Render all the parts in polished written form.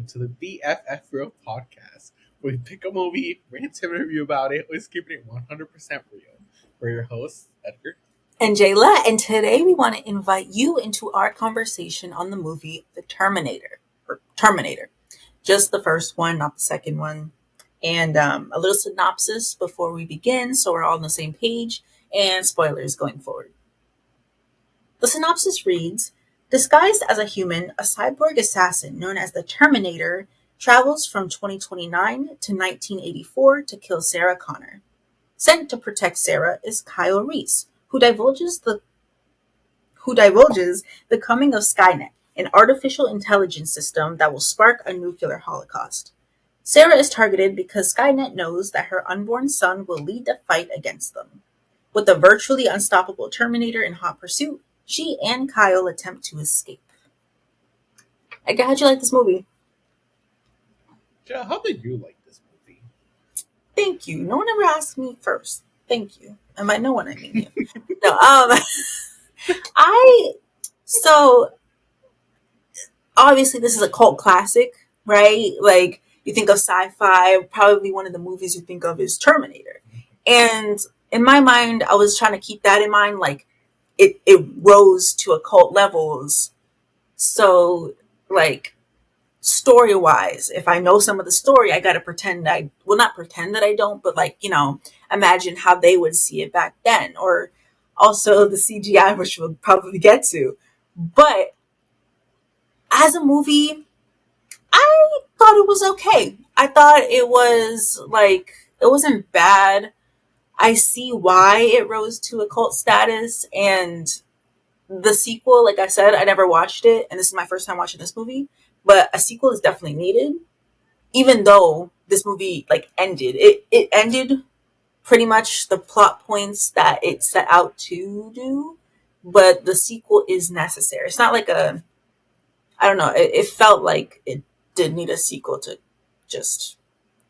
welcome to the BFF Real Podcast, where we pick a movie, rant and review about it, we're keeping it 100% real. We're your hosts, Edgar. And Jayla, and today we want to invite you into our conversation on the movie The Terminator, or Terminator. Just the first one, not the second one. And a little synopsis before we begin, so we're all on the same page, and spoilers going forward. The synopsis reads, disguised as a human, a cyborg assassin known as the Terminator travels from 2029 to 1984 to kill Sarah Connor. Sent to protect Sarah is Kyle Reese, who divulges the coming of Skynet, an artificial intelligence system that will spark a nuclear holocaust. Sarah is targeted because Skynet knows that her unborn son will lead the fight against them. With the virtually unstoppable Terminator in hot pursuit, she and Kyle attempt to escape. Edgar, how'd you like this movie? Yeah, how did you like this movie? Thank you. No one ever asked me first. Thank you. And by no one, I mean you. No, so obviously this is a cult classic, right? Like, you think of sci-fi, probably one of the movies you think of is Terminator. And in my mind, I was trying to keep that in mind, like it rose to occult levels. So, like, story-wise, if I know some of the story, I gotta not pretend that I don't, but imagine how they would see it back then, or also the CGI, which we'll probably get to. But as a movie, I thought it was okay. I thought it wasn't bad. I see why it rose to a cult status, and the sequel, like I said, I never watched it, and this is my first time watching this movie, but a sequel is definitely needed, even though this movie ended. It ended pretty much the plot points that it set out to do, but the sequel is necessary. It's not like I don't know, it felt like it did need a sequel to just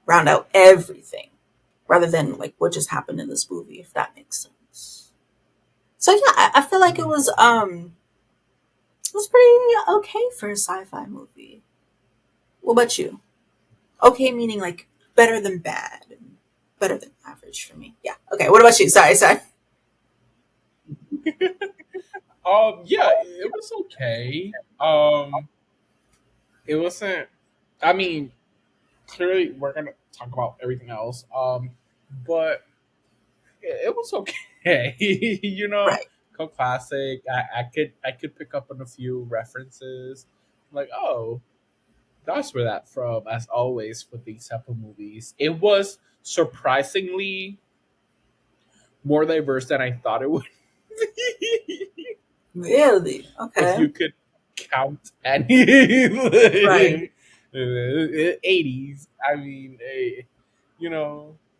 round out everything, rather than what just happened in this movie, if that makes sense. So yeah, I feel like it was pretty okay for a sci-fi movie. What about you? Okay, meaning better than bad, better than average for me. Yeah. Okay. What about you? Sorry. Yeah, it was okay. It wasn't. I mean, clearly we're gonna talk about everything else. But it was okay. Right. Cult classic. I could pick up on a few references. Like, oh, that's where that from. As always with these type of movies, it was surprisingly more diverse than I thought it would be. Really? If Okay. you could count any Right. 80s. I mean,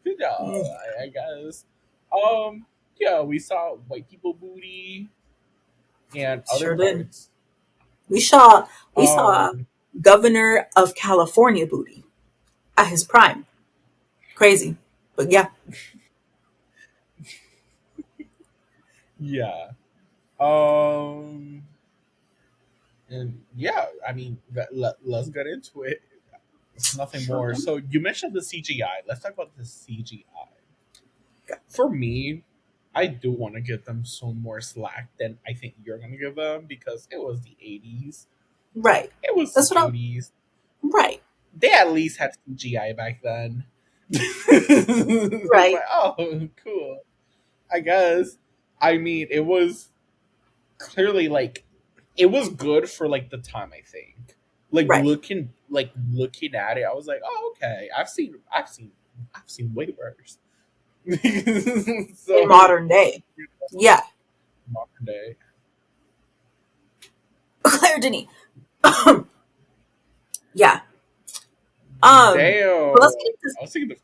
good job, Mm, I guess. Um, yeah, we saw white people booty and other sure did. parts. We saw Um, Governor of California booty at his prime. Crazy, but yeah. yeah. Um, and yeah, I mean, let's get into it. It's nothing Sure. more. So you mentioned the CGI. Let's talk about the CGI. For me, I do want to give them some more slack than I think you're going to give them because it was the 80s. Right. It was the That's what I. 80s. Right. They at least had CGI back then. It's Right. like, oh, cool. I guess. I mean, it was clearly it was good for the time, I think. Right. Looking at it, I was like, oh, okay. I've seen way worse. In So modern day. Yeah. modern day. Claire Denis. Yeah. But Damn. let's get into. I was thinking the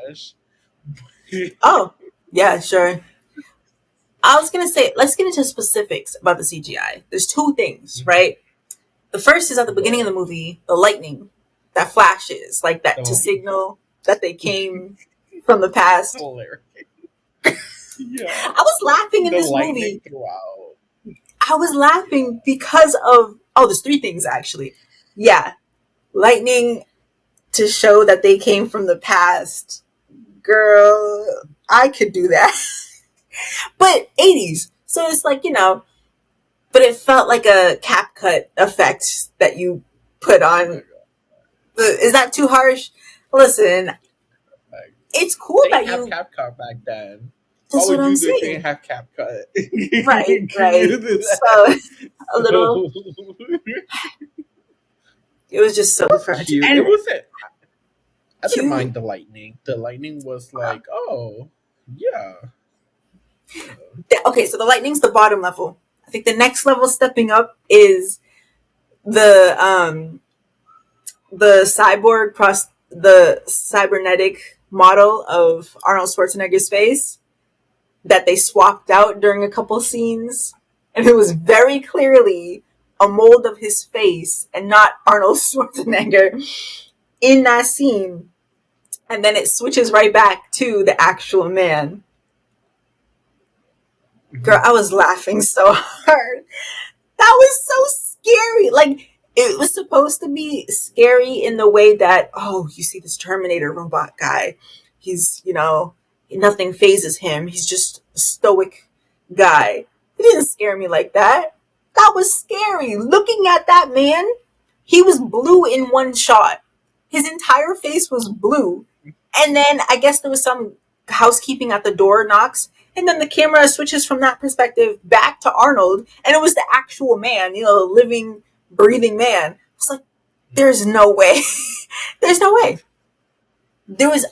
Flash. Oh, yeah, sure. I was gonna say, let's get into specifics about the CGI. There's two things, right? The first is at the beginning of the What? movie, the lightning that flashes, like that, to The signal that they came from the past. hilarious. Yeah. I was laughing in The this lightning movie. throughout. I was laughing because of, oh, there's three things actually. Yeah. lightning to show that they came from the past. Girl, I could do that. But 80s. So it's like, but it felt like a cap cut effect that you put Oh my on. god! Is that too harsh? Listen, Like, it's cool they didn't that have you. CapCut back then. Why That's what would I'm you do if you didn't saying. have CapCut? Right, right. You do that. So a little. So It was just it so was French cute. It and wasn't. I didn't cute. mind the lightning. The lightning was like, oh yeah, yeah. Okay, so the lightning's the bottom level. I think the next level stepping up is the the cybernetic model of Arnold Schwarzenegger's face that they swapped out during a couple scenes, and it was very clearly a mold of his face and not Arnold Schwarzenegger in that scene. And then it switches right back to the actual man. Girl, Mhm. I was laughing so hard. That was so scary. Like, it was supposed to be scary in the way that, oh, you see this Terminator robot guy. He's, nothing phases him. He's just a stoic guy. It didn't scare me like that. That was scary. Looking at that man, he was blue in one shot. His entire face was blue. And then I guess there was some housekeeping at the door knocks. And then the camera switches from that perspective back to Arnold. And it was the actual man, the living, breathing man. It's like, there's no way. There's no way.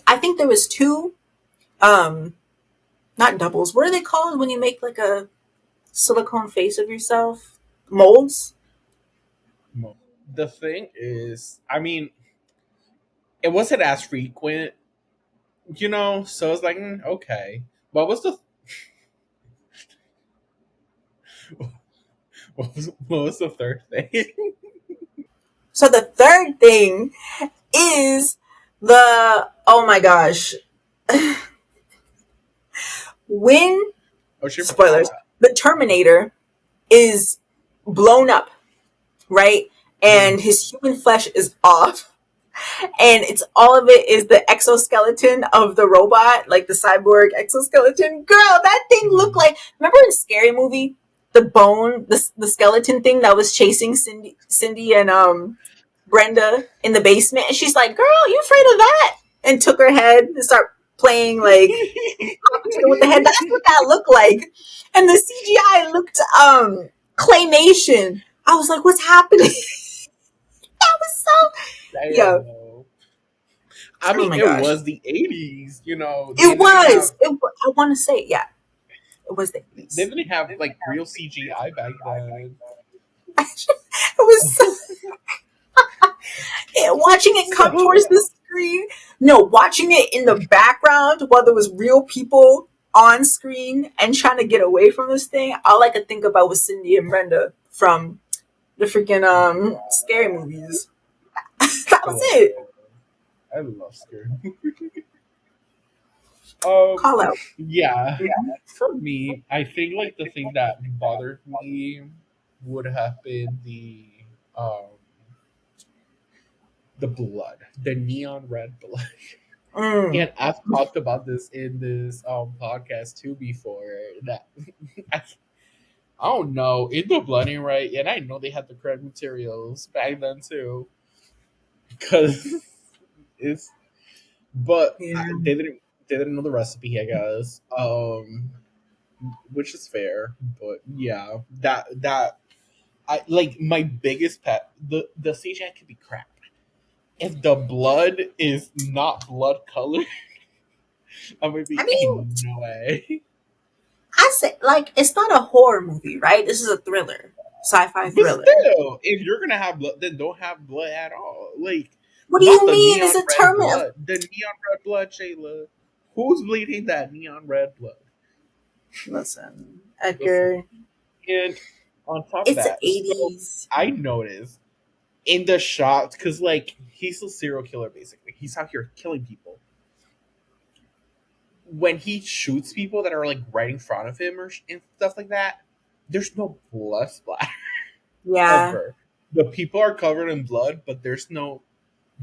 I think there was two, um, not doubles. What are they called when you make like a silicone face of yourself? Molds? The thing is, I mean, it wasn't as frequent, So it's like, okay. What was the third thing? So the third thing is oh my gosh, when, Oh, she spoilers, forgot. the Terminator is blown up, right? Mhm. And his human flesh is off. And it's all of it is the exoskeleton of the robot, like the cyborg exoskeleton. Girl, that thing looked Mhm. like, remember in Scary Movie, the bone, the skeleton thing that was chasing Cindy and Brenda in the basement, and she's like, "Girl, you afraid of that?" And took her head and start playing like competition with the head. That's what that looked like, and the CGI looked claymation. I was like, "What's happening?" That was so yeah. Damn. I Oh mean, my it gosh, was the 80s, They it didn't was. have I want to say yeah, it was the they 80s. didn't have like real CGI back then. It was so, watching it come So towards the screen. No, watching it in the background while there was real people on screen and trying to get away from this thing. All I could think about was Cindy and Brenda from the freaking scary movies. That I was love it. I love scary. Call out. Yeah. For me, I think like the thing that bothered me would have been um the blood, the neon red blood. Mm. And I've talked about this in this podcast too before. That I, I don't know in the blooding right, and I know they had the correct materials back then too, because it's but Yeah. they didn't know the recipe, I guess. Which is fair, but yeah, that I like my biggest pet. The CGI could be crap if the blood is not blood color. I'm gonna I be mean, ain't no way. I say like it's not a horror movie, right? This is a thriller, sci-fi But thriller. still, if you're gonna have blood, then don't have blood at all. Like, What do not you the mean? It's neon a red term. blood. The neon red blood, Shayla. Who's bleeding that neon red blood? Listen, Listen. Edgar. And on top of It's the that, so 80s. I noticed in the shots, because like he's a serial killer basically. He's out here killing people. When he shoots people that are like right in front of him and stuff like that, there's no blood splatter Yeah. ever. The people are covered in blood, but there's no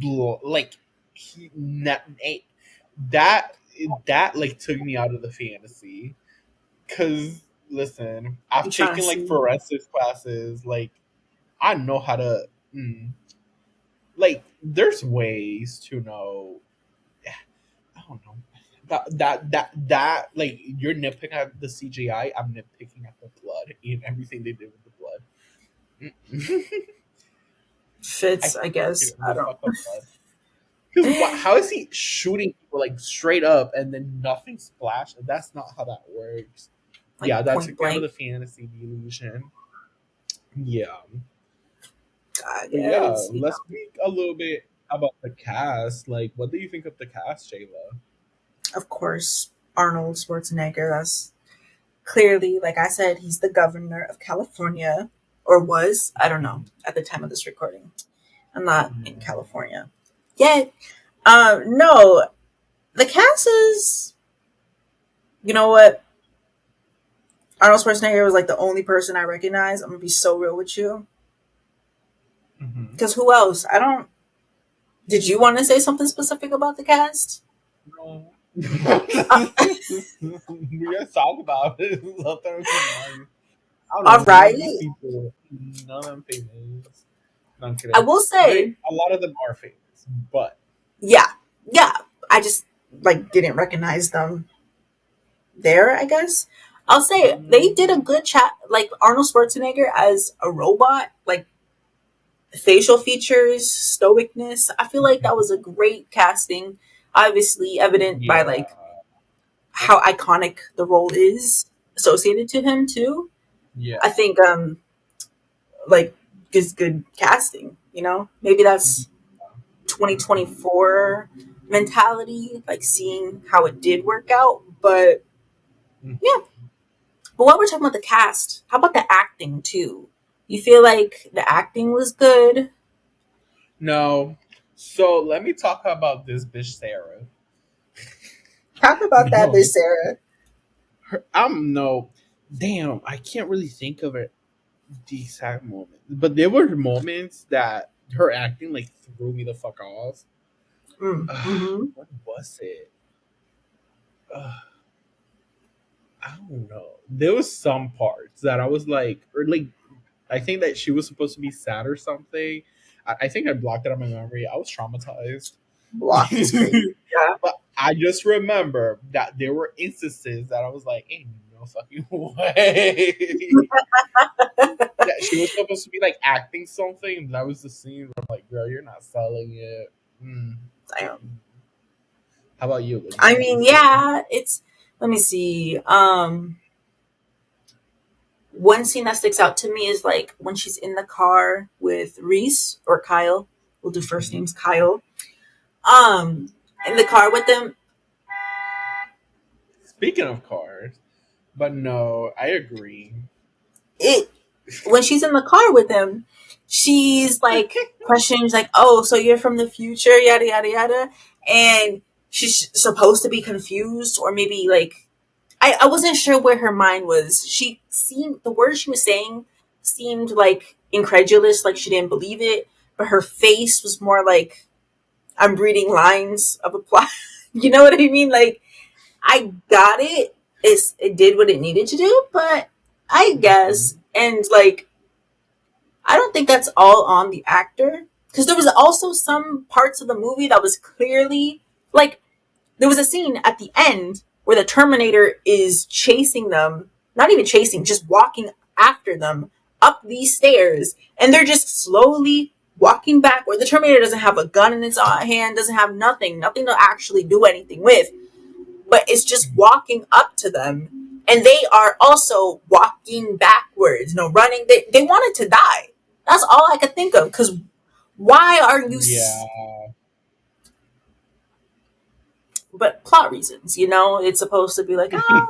like he that that like took me out of the fantasy. Cause listen, You I've trying to taken like see? forensics classes. Like I know how to. Like there's ways to know. I don't know. That like you're nitpicking at the CGI. I'm nitpicking at the blood and everything they did with the blood. I Fits, I hate guess. it I when they don't. fuck up blood. Because how is he shooting people like straight up and then nothing splashed? That's not how that works. Like Yeah, that point took me out of blank. the fantasy delusion. Yeah, I but yeah, guess. let's speak a little bit about the cast. Like, what do you think of the cast, Jayla? Of course, Arnold Schwarzenegger. That's clearly, like I said, he's the governor of California, or was. I don't know at the time of this recording. I'm not in California yet. No, the cast is. You know what? Arnold Schwarzenegger was like the only person I recognize. I'm gonna be so real with you. Mm-hmm. Because who else? I don't. Did you want to say something specific about the cast? No. Uh, We gotta talk about it. I thought it was nice. I don't all know. None of right. these people, none of them famous. No, I'm I kidding. will They, say, a lot of them are famous, but yeah, yeah. I just like didn't recognize them there. I guess I'll say they did a mm, good chat. Like Arnold Schwarzenegger as a robot, like facial features, stoicness. I feel like that was a great casting. Obviously, evident by yeah, like how iconic the role is associated to him too. yeah. I think like is good casting. You know, maybe that's 2024 mentality, like seeing how it did work out. But Mm. yeah, but while we're talking about the cast, how about the acting too? You feel like the acting was good? No. So let me talk about this bitch Sarah. Talk about that, No, Miss Sarah. I'm no. Damn, I can't really think of it the exact moment, but there were moments that her acting like threw me the fuck off. Mm-hmm. What was it? Ugh, I don't know. There was some parts that I was like, or like, I think that she was supposed to be sad or something. I think I blocked it on my memory. I was traumatized. Blocked is crazy. Yeah. But I just remember that there were instances that I was like, ain't no fucking way. That she was supposed to be like acting something. And that was the scene where I'm like, girl, you're not selling it. Mm. Damn. How about you? What do you I think of mean, this scene? yeah, it's let me see. One scene that sticks out to me is like when she's in the car with Reese or Kyle. We'll do first Mhm. names Kyle. Um, in the car with them. Speaking of cars, but no, I agree. It when she's in the car with him, she's like questions like, "Oh, so you're from the future?" Yada yada yada, and she's supposed to be confused or maybe like I wasn't sure where her mind was. She seemed the words she was saying seemed like incredulous, like she didn't believe it, but her face was more like I'm reading lines of a plot. You know what I mean? Like I got it. It did what it needed to do, but I guess Mhm. and like I don't think that's all on the actor because there was also some parts of the movie that was clearly like there was a scene at the end where the Terminator is chasing them, not even chasing, just walking after them up these stairs, and they're just slowly walking back. Where the Terminator doesn't have a gun in its hand, doesn't have nothing to actually do anything with, but it's just walking up to them, and they are also walking backwards, no running. They wanted to die. That's all I could think of. Because why are you? Yeah, But plot reasons, you know, it's supposed to be like, oh,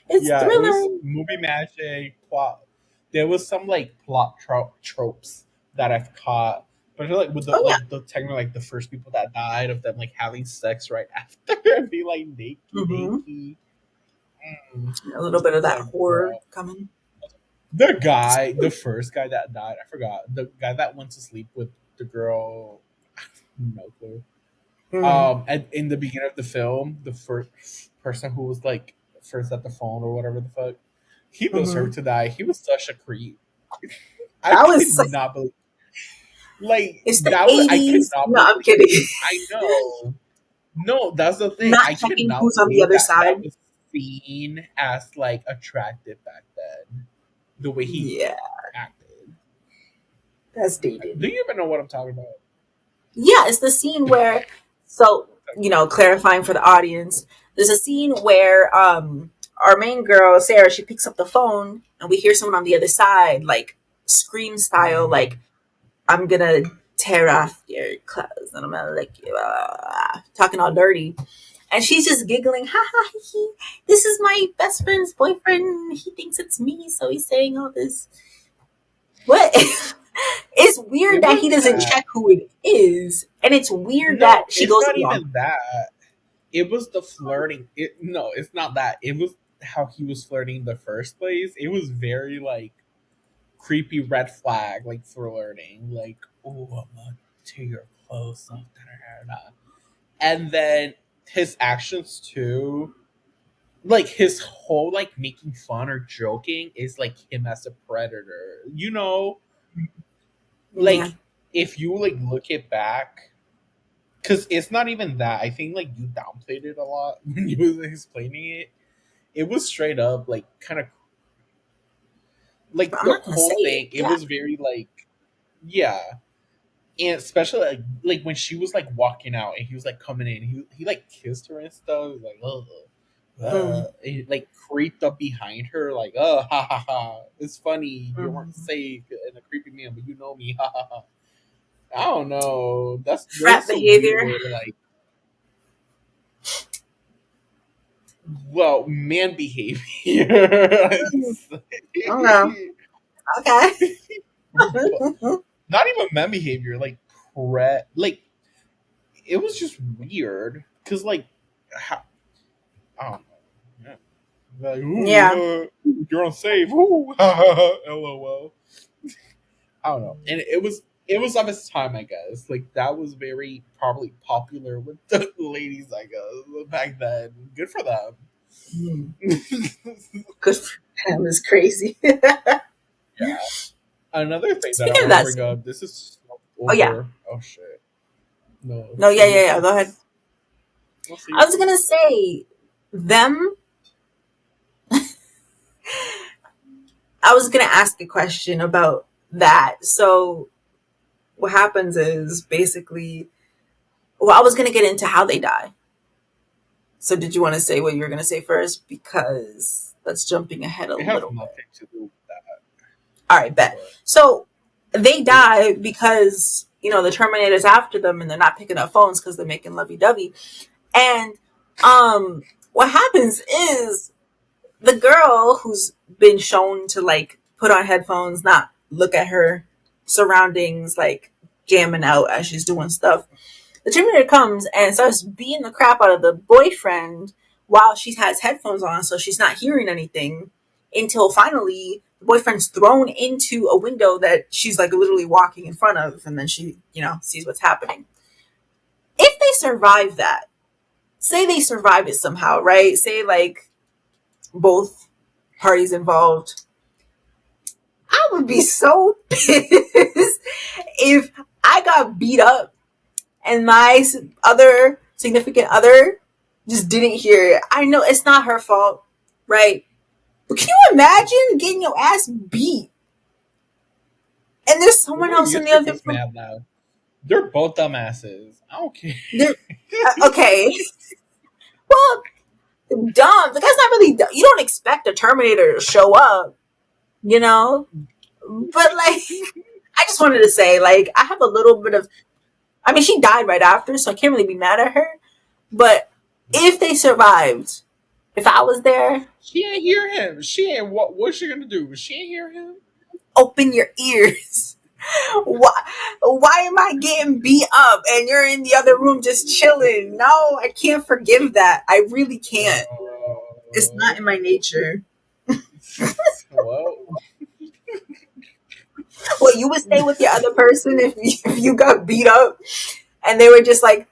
it's yeah. It was thriller. movie magic plot. There was some like plot tropes that I've caught, but I feel like with the Oh yeah, like the technically like the first people that died of them like having sex right after and be like naked, hmm naked. Mm. a little bit of It's that like, horror bro. coming. The guy, the first guy that died, I forgot. The guy that went to sleep with the girl. No clue. Mm. And in the beginning of the film, the first person who was like first at the phone or whatever the fuck, he Hmm. deserved to die. He was such a creep. I That could was not believe, like it's the that was. I could 80s. not No, I'm believe. kidding. I know. No, that's the thing. Not I could checking not who's on the believe other that that side. was seen as like attractive back then. The way he Yeah, acted. that's dated. Do you even know what I'm talking about? Yeah, it's the scene where, so, clarifying for the audience, there's a scene where our main girl, Sarah, she picks up the phone and we hear someone on the other side, like scream style, like, I'm gonna tear off your clothes and I'm gonna lick you, talking all dirty. And she's just giggling, ha ha, this is my best friend's boyfriend. He thinks it's me, so he's saying all this. What? It's weird It that was he doesn't that. check who it is. And it's weird that No, she it's goes not along. even that. It was the flirting. No, it's not that. It was how he was flirting in the first place. It was very like creepy red flag, like flirting. Like, oh, I'm gonna tear your clothes off. And then his actions too. Like his whole like making fun or joking is like him as a predator. Yeah. Like if you like look it back, because it's not even that. I think like you downplayed it a lot when you was explaining it. It was straight up like kind of like I'm the not gonna say whole it. thing. It Yeah. was very like yeah, and especially like when she was like walking out and he was like coming in, he like kissed her and stuff. He was like Mm. he, like creeped up behind her like oh ha ha ha. It's funny you weren't Mm. safe and a creepy man, but you know me ha ha ha. I don't know. That Frat was so weird. behavior. Where like well, man behavior. Mm. Okay. Okay. But not even man behavior, like like it was just weird because like I don't know. Yeah. Like, Yeah. ooh, you're unsafe. Ooh, lol. I don't know, and it was of its time, I guess. Like that was very probably popular with the ladies, I guess, back then. Good for them. Mm. Good for him is crazy. Another thing that I Speaking of want to that bring scene. up. This is Oh yeah. older. Oh shit. No, No, yeah, say yeah, it, yeah. Go ahead. please. I'll say I it, was gonna please. say them. I was gonna ask a question about that. So what happens is basically, well, I was gonna get into how they die. So did you want to say what you were gonna say first? Because that's jumping ahead a It has little bit. nothing to do with that, All right, bet. but So they it, die because the Terminator's after them, and they're not picking up phones because they're making lovey dovey. And what happens is the girl who's been shown to like put on headphones, not look at her surroundings, like jamming out as she's doing stuff. The Terminator comes and starts beating the crap out of the boyfriend while she has headphones on, so she's not hearing anything until finally the boyfriend's thrown into a window that she's like literally walking in front of, and then she, sees what's happening. If they survive that, say they survive it somehow, right? Say like both parties involved, I would be so pissed if I got beat up and my other significant other just didn't hear it. I know it's not her fault, right? But can you imagine getting your ass beat and there's we're someone gonna else in get the your other face room? mad now. They're both dumbasses. I don't care. Okay, well, dumb. The guy's not really dumb. You don't expect a Terminator to show up, you know? But like, I just wanted to say, like, I have a little bit of. I mean, she died right after, so I can't really be mad at her. But if they survived, if I was there, She ain't hear him. She ain't. What's she gonna do? She ain't hear him. open your ears. Why am I getting beat up and you're in the other room just chilling? No, I can't forgive that. I really can't. It's not in my nature. Well, Well, you would stay with your other person if you got beat up. and they were just like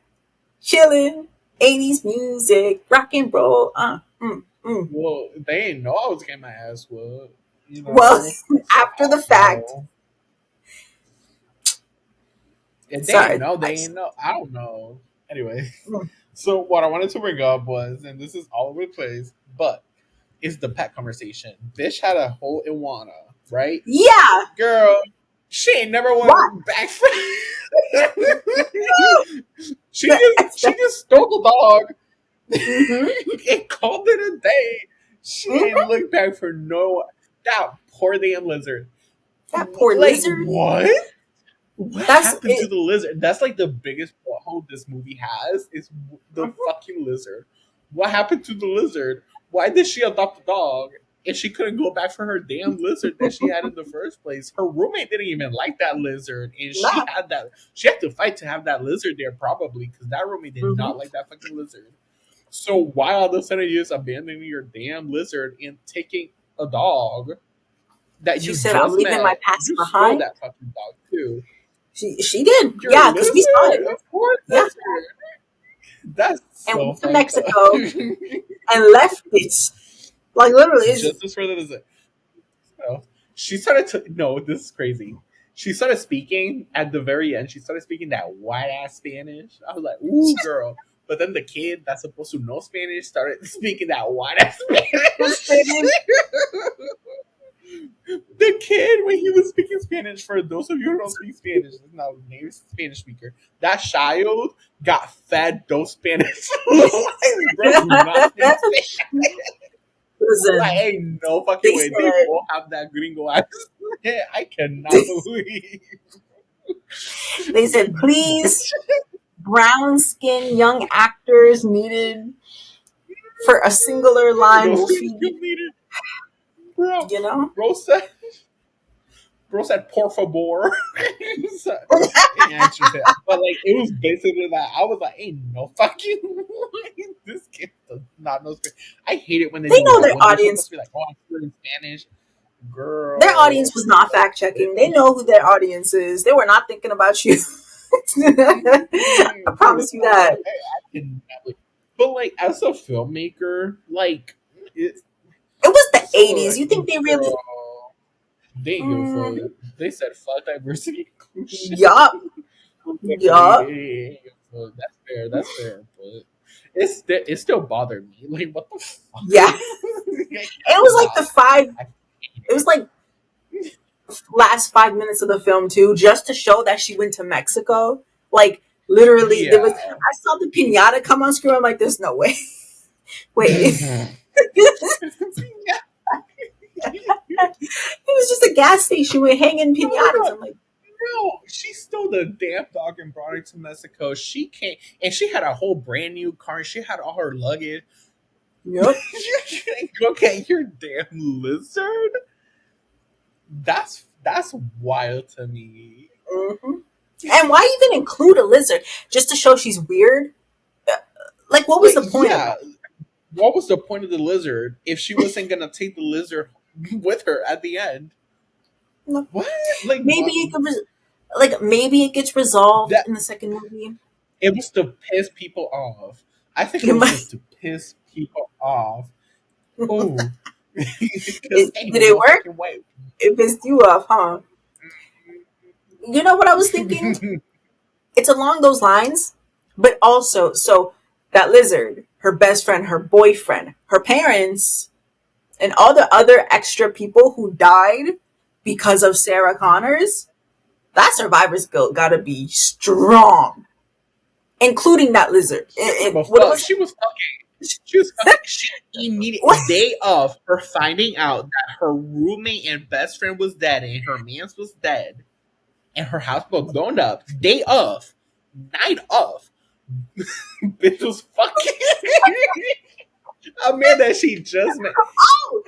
chilling, 80s music, rock and roll. Well, they didn't know I was getting my ass whooped. You Well, know, after the fact, no. If they ain't sorry. know, they ain't know. I don't know. Anyway, so what I wanted to bring up was, and this is all over the place, but is the pet conversation. Bitch had a whole iguana, right? Yeah. Girl, she ain't never What? went back. she just stole the dog and called it a day. She ain't looked back for no that poor damn lizard. That poor Like lizard. what? What That's happened to it. the lizard? That's like the biggest plot hole this movie has is the fucking lizard. What happened to the lizard? Why did she adopt a dog if she couldn't go back for her damn lizard that she had in the first place? Her roommate didn't even like that lizard, and No. she had to fight to have that lizard there probably because that roommate did not like that fucking lizard. So why all of a sudden you just abandoning your damn lizard and taking a dog that She you said, "I'm just leaving my met? past You stole behind." that fucking dog too. She did. Your Yeah, because we saw lizard, it. of course, Yeah, that's and so went to fucked up. Mexico and left it. Like literally, it's Just as further as it. So, she started to no, this is crazy. She started speaking at the very end. She started speaking that white ass Spanish. I was like, "Ooh, girl!" But then the kid that's supposed to know Spanish started speaking that white ass Spanish. The kid, when he was speaking Spanish, for those of you who don't speak Spanish, is not a native Spanish speaker. That child got fed those Spanish. Like, bro, do not speak Spanish. Like, listen. ain't no fucking They way. They said both have that gringo accent. I cannot believe. they said please, brown skin young actors needed for a singular line Those will things feed you you. needed, bro. You know. Bro said, por favor. So, he answered it. But, like, it was basically that. I was like, ain't no fucking way. This kid does not know Spanish. I hate it when they They do know that. their When they're supposed audience. to be like, oh, I'm fluent in Spanish. Their Girl. audience was not fact checking. They know who their audience is. They were not thinking about you. I promise you that. I cannot, like, but, like, as a filmmaker, like, it, It was the so, 80s. You think they really. girl, they didn't give a Mm, fuck. They said fuck diversity inclusion. yup. Yup. That's fair. That's fair. But it still bothered me. Like, what the fuck? Yeah. I It was like cannot. the five. I It was like last 5 minutes of the film too, just to show that she went to Mexico. Like literally, there was. yeah. I saw the pinata come on screen. I'm like, there's no way. Wait. It was just a gas station with hanging pinatas. I'm like, No, she stole the damn dog and brought it to Mexico. She came and she had a whole brand new car. She had all her luggage. yep. You can't go get your damn lizard. That's wild to me. hmm And why even include a lizard just to show she's weird? Like, what was Like, the point of yeah, that? what was the point of the lizard if she wasn't gonna take the lizard with her at the end? What? Like Maybe what? it could, maybe it gets resolved That in the second movie. it was to piss people off. I think it It was might. just to piss people off. Oh, because ain't Did it no work? fucking way. It pissed you off, huh? You know what I was thinking? It's along those lines, but also, so that lizard, her best friend, her boyfriend, her parents, and all the other extra people who died because of Sarah Connors, that survivor's guilt gotta be strong, including that lizard. She didn't give a What fuck. was She was fucking. She what? immediate day of her finding out that her roommate and best friend was dead and her man's was dead and her house was blown up. Day of, night of, bitch was fucking a man that she just met. Oh,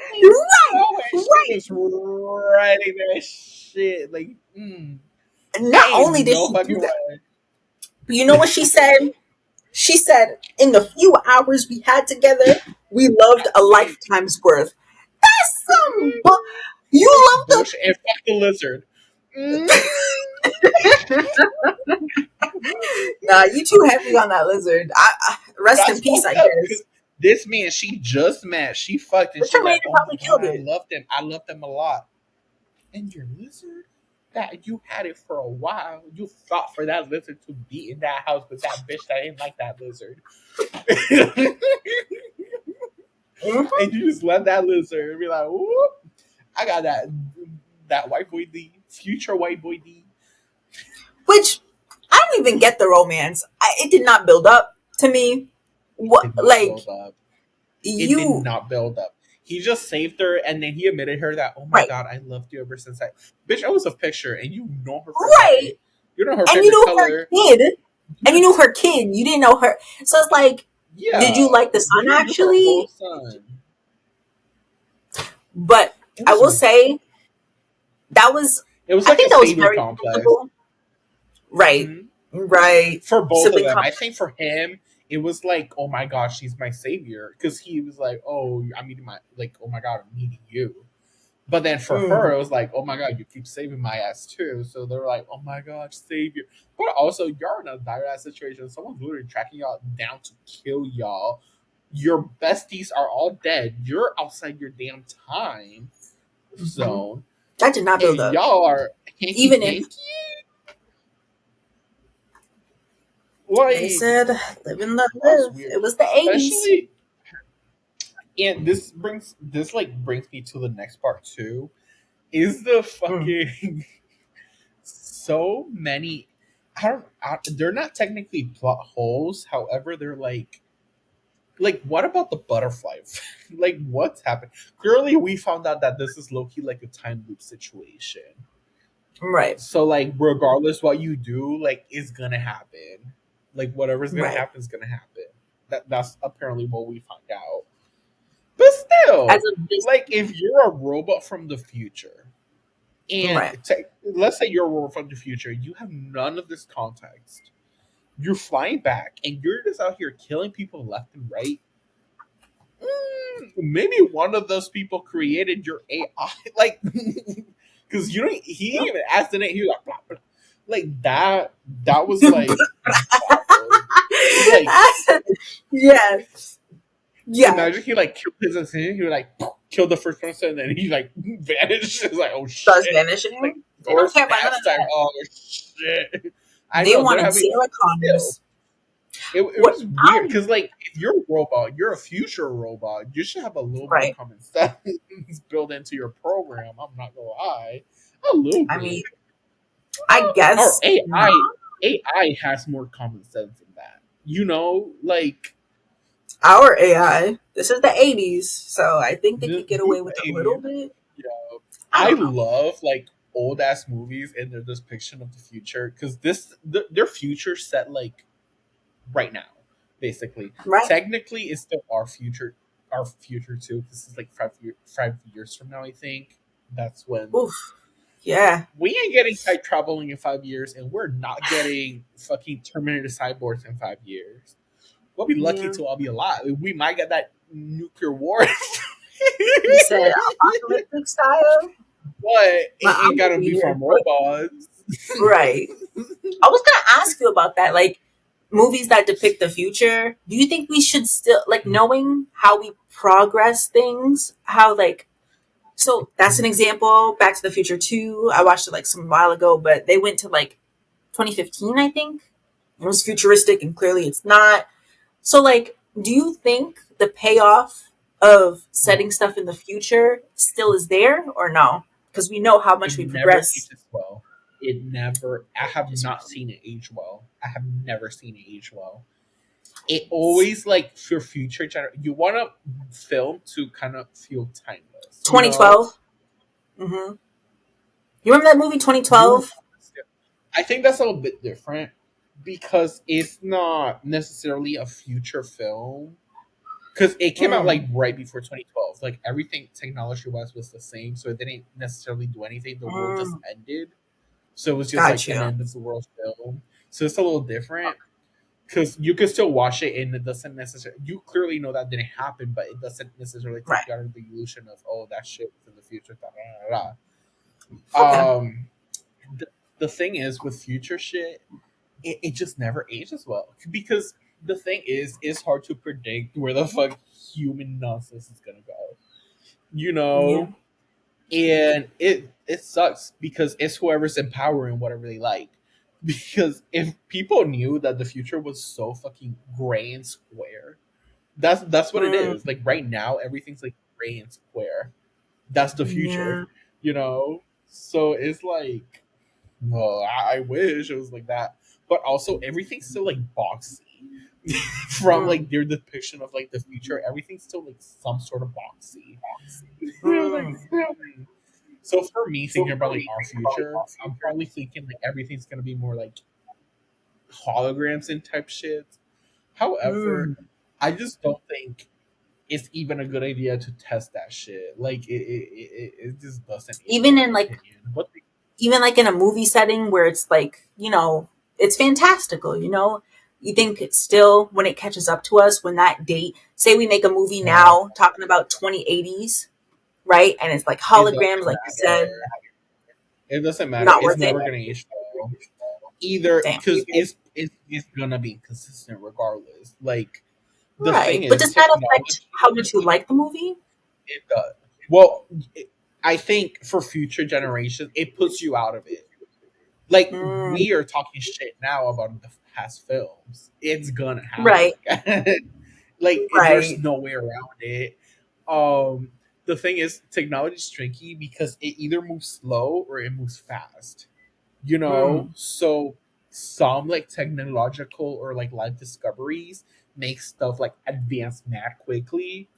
Oh, and right. she was writing that shit like. Not only Ain't did no she do fucking that, way. but you know what she said? She said, in the few hours we had together, we loved a lifetime's worth. That's some. You loved Bullshit and fuck the lizard. Nah, you too heavy on that lizard. Rest in That's peace, I fucked up because guess. this man she just met, she fucked, and The she's like, Terminator "Oh my probably god, killed it. I loved him a lot." And your lizard, that you had it for a while, you fought for that lizard to be in that house with that bitch that didn't like that lizard, Hmm. and you just let that lizard be like, "Whoop, I got that white boy D, future white boy D." Which I don't even get the romance. It did not build up to me. It What did not like build up. It did you not build up. He just saved her, and then he admitted her that, "Oh my right, god, I loved you ever since I." Bitch, I was a picture, and you know her from right, today. You know her and you favorite know her color. kid, and You're, you knew her kid. You didn't know her, so it's like, did yeah, you like the son you knew her whole actually? son. But It I was will say that was, it was I like a think that was savior very complex. predictable. Right, Mhm. right. For both of Sibling them. I complex. think for him, it was like, "Oh my god, she's my savior," because he was like, "Oh, I'm meeting my like, oh my god, I'm meeting you." But then for her, Mm. it was like, "Oh my god, you keep saving my ass too." So they're like, "Oh my god, savior." But also, you're in a dire ass situation. Someone's literally tracking y'all down to kill y'all. Your besties are all dead. You're outside your damn time Hmm. zone, That did not and build up. y'all are hanky Even if panky. they Like said live and let that was live, weird, it was the 80s. especially. And this like brings me to the next part too. Is the Mm. fucking so many they're not technically plot holes, however they're like what about the butterfly like what's happened? Clearly we found out that this is low-key like a time loop situation, Right, so like regardless what you do, like is gonna happen, like whatever's gonna right. happen is gonna happen. That's apparently what we find out, but As still, a business, like if you're a robot from the future and right. let's say you're a robot from the future, you have none of this context. You're flying back and you're just out here killing people left and right. Maybe one of those people created your AI, like, because you know he even asked in it. He was like, blah, blah. Like that. That was like wild. Like, Yes, yeah. imagine he like killed his assistant. He would like kill the first person, and then he like vanished. It's like, oh Starts shit. Like vanishing. They don't Doris care about none of Pastime. that. Oh shit. I They know they're wanted having Sarah still. Connors. It What was weird I'm because like if you're a robot, you're a future robot. You should have a little more right. common sense built into your program. I'm not gonna lie, a little I mean, bit. I Our guess not. AI has more common sense than that. You know, like Our AI. This is the 80s, so I think they this could get is away with the a little 80s. bit. You know, I I don't know. love like old ass movies and their depiction of the future because their future set like right now, basically. Right? Technically, it's still our future too. This is like 5 years from now. I think that's when Oof. Yeah. we ain't getting time traveling in 5 years, and we're not getting fucking Terminator cyborgs in 5 years. We'll be lucky Yeah. to all be alive. We might get that nuclear war, You said apocalyptic style? but it My ain't I'm gonna gotta be be here. from robots. Right. I was gonna ask you about that. Like movies that depict the future. Do you think we should still like knowing how we progress things? How like so that's an example. Back to the Future 2. I watched it like some while ago, but they went to like 2015, I think. It was futuristic and clearly it's not. So like, do you think the payoff of No, setting stuff in the future still is there or no? Because we know how it much we never progress. ages well. It never. I have not seen it age well. I have never seen it age well. It always like for future you want a film to kind of feel timeless, you know. 2012. Mm-hmm. You remember that movie You 2012? I think that's a little bit different because it's not necessarily a future film because it came out like Mm. right before 2012. Like everything technology wise was the same, so it didn't necessarily do anything. The world just Mm. ended, so it was just Got like an you. end of the world film. So it's a little different because you can still watch it and it doesn't necessarily, you clearly know that didn't happen, but it doesn't necessarily take Right. you out of the illusion of, oh, that shit was in the future, da, da, da, Okay. da. The the thing is with future shit, it just never ages well because the thing is, it's hard to predict where the fuck human nonsense is gonna go. You Yeah. know, and it sucks because it's whoever's empowering whatever they like. Because if people knew that the future was so fucking gray and square, that's what it Mm, is. Like right now, everything's like gray and square. That's the future, yeah. you know. So it's like, well, I wish it was like that, but also everything's still like boxy. From Mm, like their depiction of like the future, everything's still like some sort of boxy. Like, mm. so for me, thinking about like our future, I'm probably thinking like everything's gonna be more like holograms and type shit. However, Mm. I just don't think it's even a good idea to test that shit. Like it just doesn't age Even well, in in my like opinion. What even like in a movie setting where it's like, it's fantastical, you think it's still when it catches up to us when that date, say we make a movie no, now talking about 2080s, right? And it's like it doesn't holograms, like you said, matter. It doesn't matter. not It's worth it. never gonna age well. Either Damn. because it's gonna be inconsistent regardless. Like the thing Right. But is, does that affect technology. how much you like the movie? It does. Well, I think for future generations, it puts you out of it. Like Mm, we are talking shit now about the past films. It's gonna happen. right. Like there's Right. no way around it. Um, the thing is, technology is tricky because it either moves slow or it moves fast. You know, Mm, so some like technological or like life discoveries make stuff like advance mad quickly,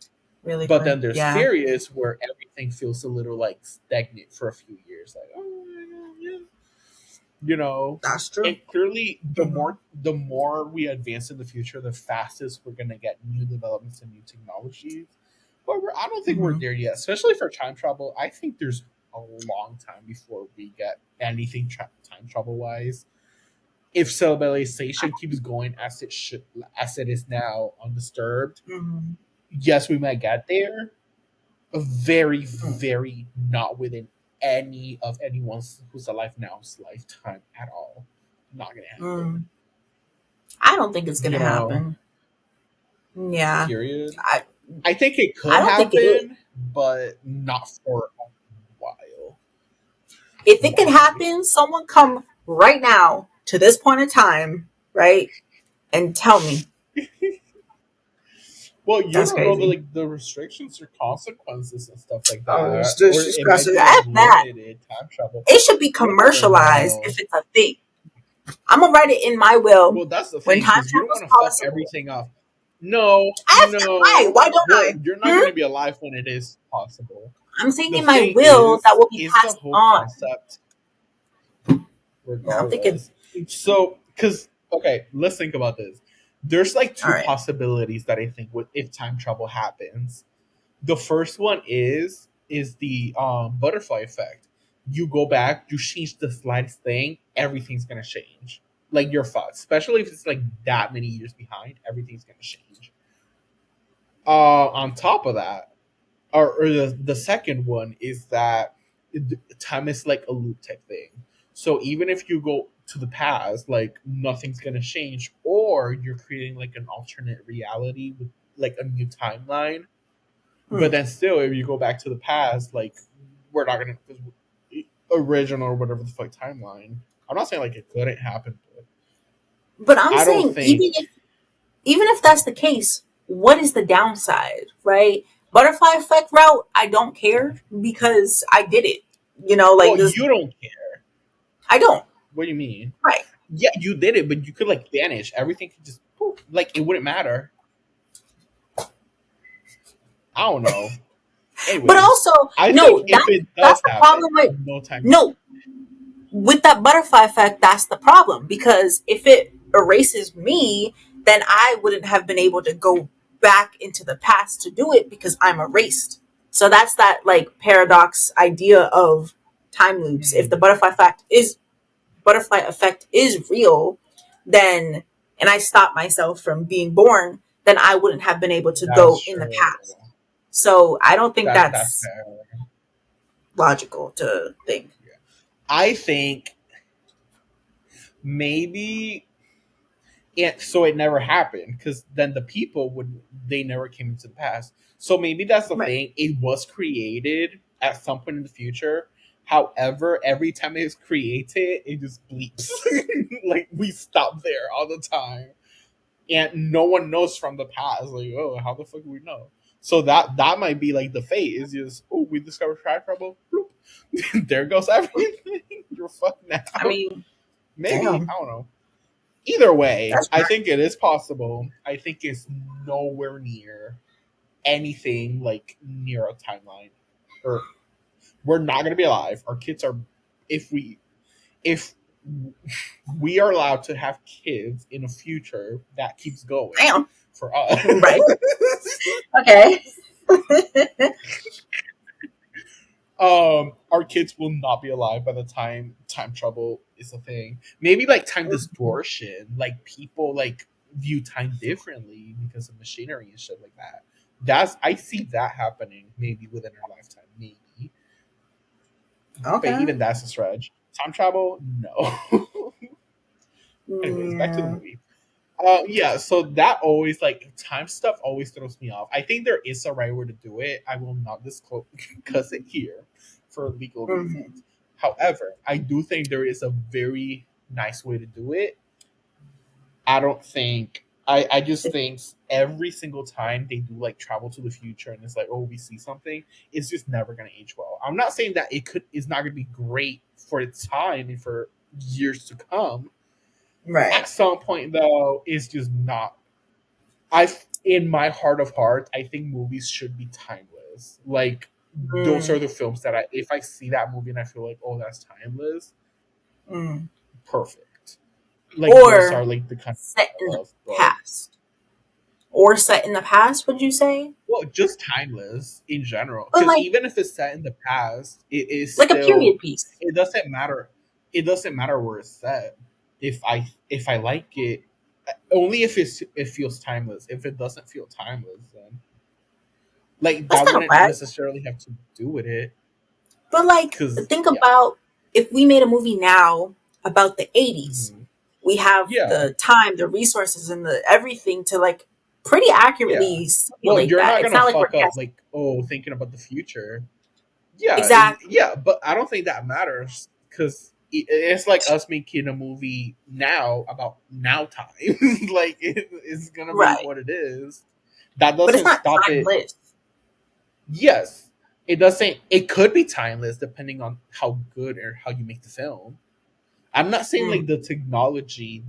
really but quick. then there's Yeah. periods where everything feels a little like stagnant for a few years. Like, oh my god, yeah, you know. That's true. And clearly, Hmm. the more we advance in the future, the fastest we're gonna get new developments and new technologies. But I don't think we're Hmm. there yet, especially for time travel. I think there's a long time before we get anything time travel wise. If civilization keeps going as it should, as it is now, undisturbed, Hmm. yes, we might get there. Very, very not within any of anyone's who's alive now's lifetime at all. Not gonna happen. Mm. I don't think it's gonna You know, happen. Yeah. period. I I think it I could don't think it is. happen, but not for a while. If it could Why? happen, someone come right now to this point in time, right, and tell me Well, you that's don't know the crazy. like the restrictions or consequences and stuff like Oh, that, it's or just it might disgusting. be F that. unlimited time travel. It should be You never commercialized know. if it's a thing. I'm gonna write it in my will. Well, that's the When thing time because you don't travel is want to fuck possible, everything up. No, why? no. Why don't Well, I? you're not going Hmm? to be alive when it is possible. I'm saying The in my thing will that will be is the passed whole on. concept, No, I'm thinking regardless. future. So, because okay, let's think about this. There's like All two right. possibilities that I think would if time travel happens. The first one is the butterfly effect. You go back, you change the slightest thing, everything's gonna change. Like you're fucked. Especially if it's like that many years behind, everything's gonna change. On top of that, or the second one is that time is like a loop type thing. So even if you go to the past, like nothing's gonna change, or you're creating like an alternate reality with like a new timeline. But Hmm. then still, if you go back to the past, like we're not gonna original or whatever the fuck timeline. I'm not saying like it couldn't happen, but But I'm I don't saying think. even if that's the case, what is the downside, right? Butterfly effect route, I don't care because I did it. Like Well, this, you don't care. I don't. What do you mean? Right. Yeah, you did it, but you could like vanish. Everything could just poof. Like it wouldn't matter. I don't know. But Anyways, also, I think no, if it that's does the happen, problem with no time travel. no, with that butterfly effect, that's the problem because if it erases me, then I wouldn't have been able to go back into the past to do it because I'm erased. So that's that like paradox idea of time loops. If the Mm, butterfly effect is real, then and I stop myself from being born, then I wouldn't have been able to that's go in the true. past. So I don't think That's that's fair. logical to think. I think. maybe so it never happened because then the people would they never came into the past. So maybe that's the Right. thing. It was created at some point in the future. However, every time it's created, it just bleeps. Like we stop there all the time, and no one knows from the past. Like, oh, how the fuck do we know? So that might be like the fate. Is just oh, we discovered track trouble. Bloop. There goes everything. You're fucked now. I mean, Maybe damn, I don't know. Either way, that's I think it is possible. I think it's nowhere near anything like near a timeline. Or we're not gonna be alive. Our kids are if we are allowed to have kids in a future that keeps going damn. for us. Right. Okay. Our kids will not be alive by the time time travel is a thing. Maybe like time distortion, like people like view time differently because of machinery and shit like that. That's I see that happening maybe within our lifetime, maybe. But Okay. even that's a stretch. Time travel, no. Anyways, back to the Yeah. movie. Yeah, so that always like time stuff always throws me off. I think there is a right way to do it. I will not discuss it here for legal Mhm. reasons. However, I do think there is a very nice way to do it. I don't think I just think every single time they do like travel to the future and it's like, oh, we see something, it's just never gonna age well. I'm not saying that it's not gonna be great for its time and for years to come. At Right. some point though, it's just not I in my heart of hearts, I think movies should be timeless. Like those are Mm. the films that if I see that movie and I feel like, oh, that's timeless, Mm. perfect. Like those Or are like the kind set I in the love. But past. Or set in the past, would you say? well, just timeless in general. But Because like even if it's set in the past, it is like a still. period piece. It doesn't matter. It doesn't matter where it's set. If I like it, only if it feels timeless. If it doesn't feel timeless, then like That's that not wouldn't bad. necessarily have to do with it. But like Because think yeah, about if we made a movie now about the 80s. hmm We have yeah, the time, the resources and the everything to like pretty yeah. accurately Well, simulate you're that. not It's gonna not like we're fuck up guessing. like thinking about the future. Yeah, Exactly. yeah, but I don't think that matters because it's like us making a movie now about now time. Like it's gonna be Right. what it is. That But it's doesn't not stop it. timeless. Yes, it doesn't. It could be timeless depending on how good or how you make the film. I'm not saying Mm. like the technology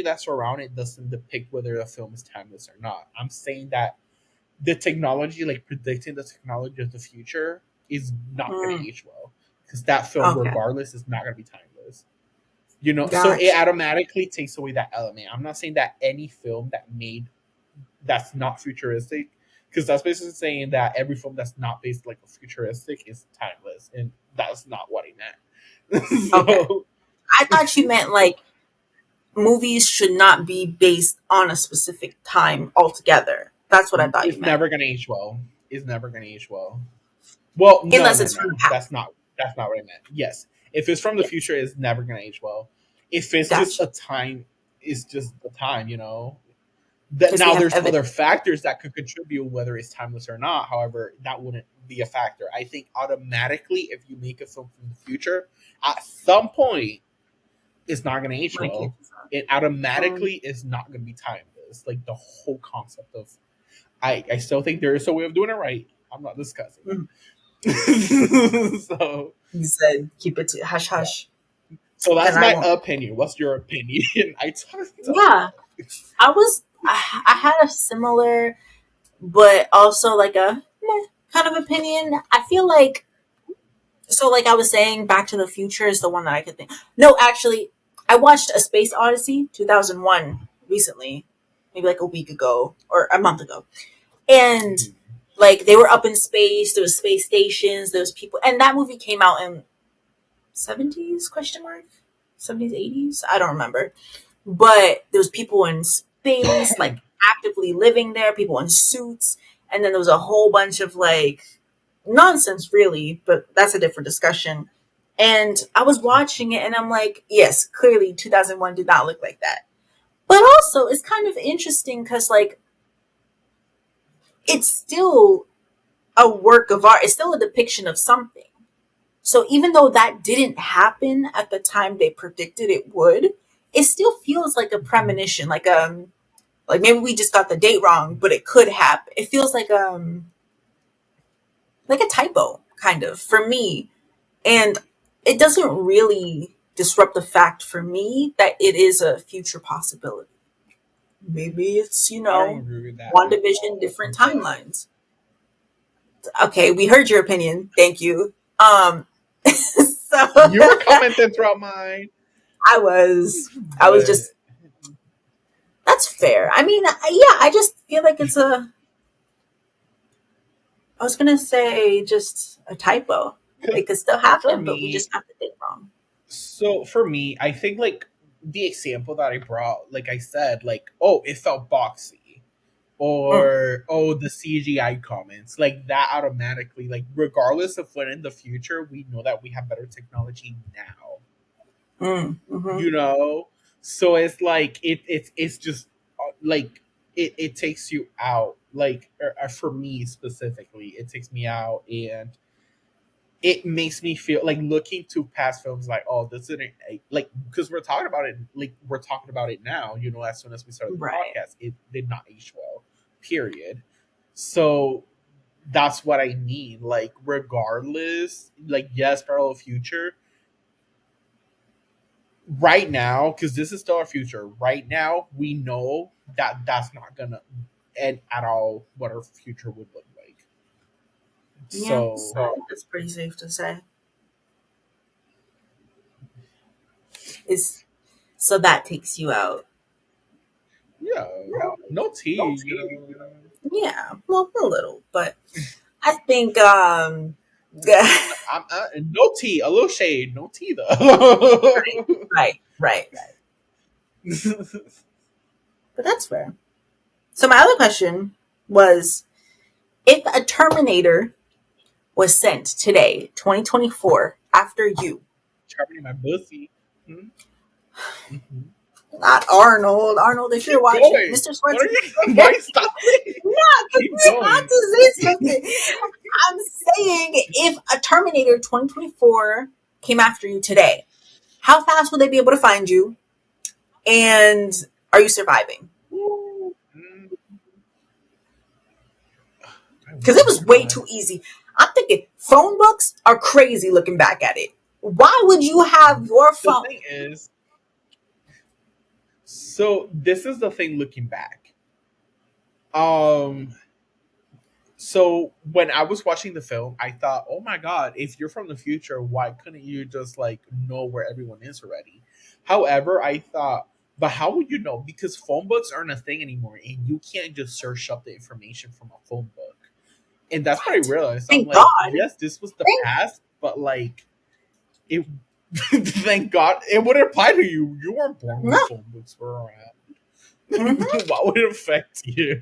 that's around it doesn't depict whether the film is timeless or not. I'm saying that the technology, like predicting the technology of the future, is not going to Mm. age well because that film, Okay. regardless, is not going to be timeless. You know, so it Gotcha. automatically takes away that element. I'm not saying that any film that made that's not futuristic, because that's basically saying that every film that's not based like a futuristic is timeless, and that's not what he meant. Okay. So I thought you meant like movies should not be based on a specific time altogether. That's what I thought you it's meant. never going to age well. It's never going to age well. Well, no, Unless no, it's from the no. past. That's not what I meant. Yes, if it's from the Yes. future, it's never gonna age well. If it's just Gotcha. a time, it's just a time. You know. That Because we now have there's evidence. other factors that could contribute whether it's timeless or not. However, that wouldn't be a factor. I think automatically, if you make a film from the future, at some point, it's not gonna age My kids. well. It automatically is not gonna be timeless. Like the whole concept of, I still think there is a way of doing it right. I'm not discussing Mm. it. So You said keep it to hush yeah. hush. So Then that's I my won't. opinion. What's your opinion? I talked a Yeah. lot. I had a similar but also like a kind of opinion. I feel like so like I was saying, Back to the Future is the one that I could think. No, actually, I watched A Space Odyssey 2001 recently, maybe like a week ago or a month ago, and Mhm. like they were up in space. There was space stations. There was people, and that movie came out in 70s question mark 70s 80s. I don't remember, but there was people in space like actively living there. People in suits, and then there was a whole bunch of like nonsense really, but that's a different discussion. And I was watching it and I'm like, yes, clearly 2001 did not look like that. But also, it's kind of interesting because, like, it's still a work of art. It's still a depiction of something. So even though that didn't happen at the time they predicted it would, it still feels like a premonition, like maybe we just got the date wrong, but it could happen. It feels like a typo kind of for me, and it doesn't really disrupt the fact for me that it is a future possibility. Maybe it's, I don't agree with that one at division, all. different But timelines. Okay, we heard your opinion. Thank you. So you were commenting throughout mine. I was, I was But just, that's fair. I mean, yeah, I just feel like I was gonna say just a typo. because It could still for happen, but we me, just got the date wrong. so for me, I think like the example that I brought, like I said, like, oh, it felt boxy, Mm, or oh, the CGI comments, like that automatically, like regardless of when in the future, we know that we have better technology now, mm-hmm. you know. So it's like it's just like it takes you out, like for me specifically, it takes me out, and it makes me feel like looking to past films like, oh, this isn't like, because we're talking about it, like we're talking about it now, you know, as soon as we started the Right. podcast, it did not age well, period. So that's what I mean, like regardless, like yes, parallel future right now, because this is still our future right now, we know that that's not gonna end at all what our future would look like. Yeah, So that's pretty safe to say. Is so that takes you out. yeah, no tea, you know. Yeah, well, a little, but I think No tea, a little shade, no tea though. right. But that's fair. So my other question was, if a Terminator was sent today, 2024, after you, Sharpening my pussy. Mm-hmm. not Arnold. Arnold, if you're Keep watching, going. Mr. What are Swenson. you? Why stop it? Not because Keep you're about going. to say something. I'm saying if a Terminator 2024 came after you today, how fast would they be able to find you? And are you surviving? Mm, Because it oh was my way god. too easy. I'm thinking phone books are crazy looking back at it. Why would you have your The phone? thing is, so this is the thing looking back. Um, so when I was watching the film, I thought, oh my god, if you're from the future, why couldn't you just like know where everyone is already? However, I thought, but how would you know? Because phone books aren't a thing anymore, and you can't just search up the information from a phone book. And that's what I What? realized. I'm Thank like, God. yes, this was the Thank past, but like it. Thank God it would apply to you. You weren't born when no. phone books were around. Mm-hmm. Why would it affect you?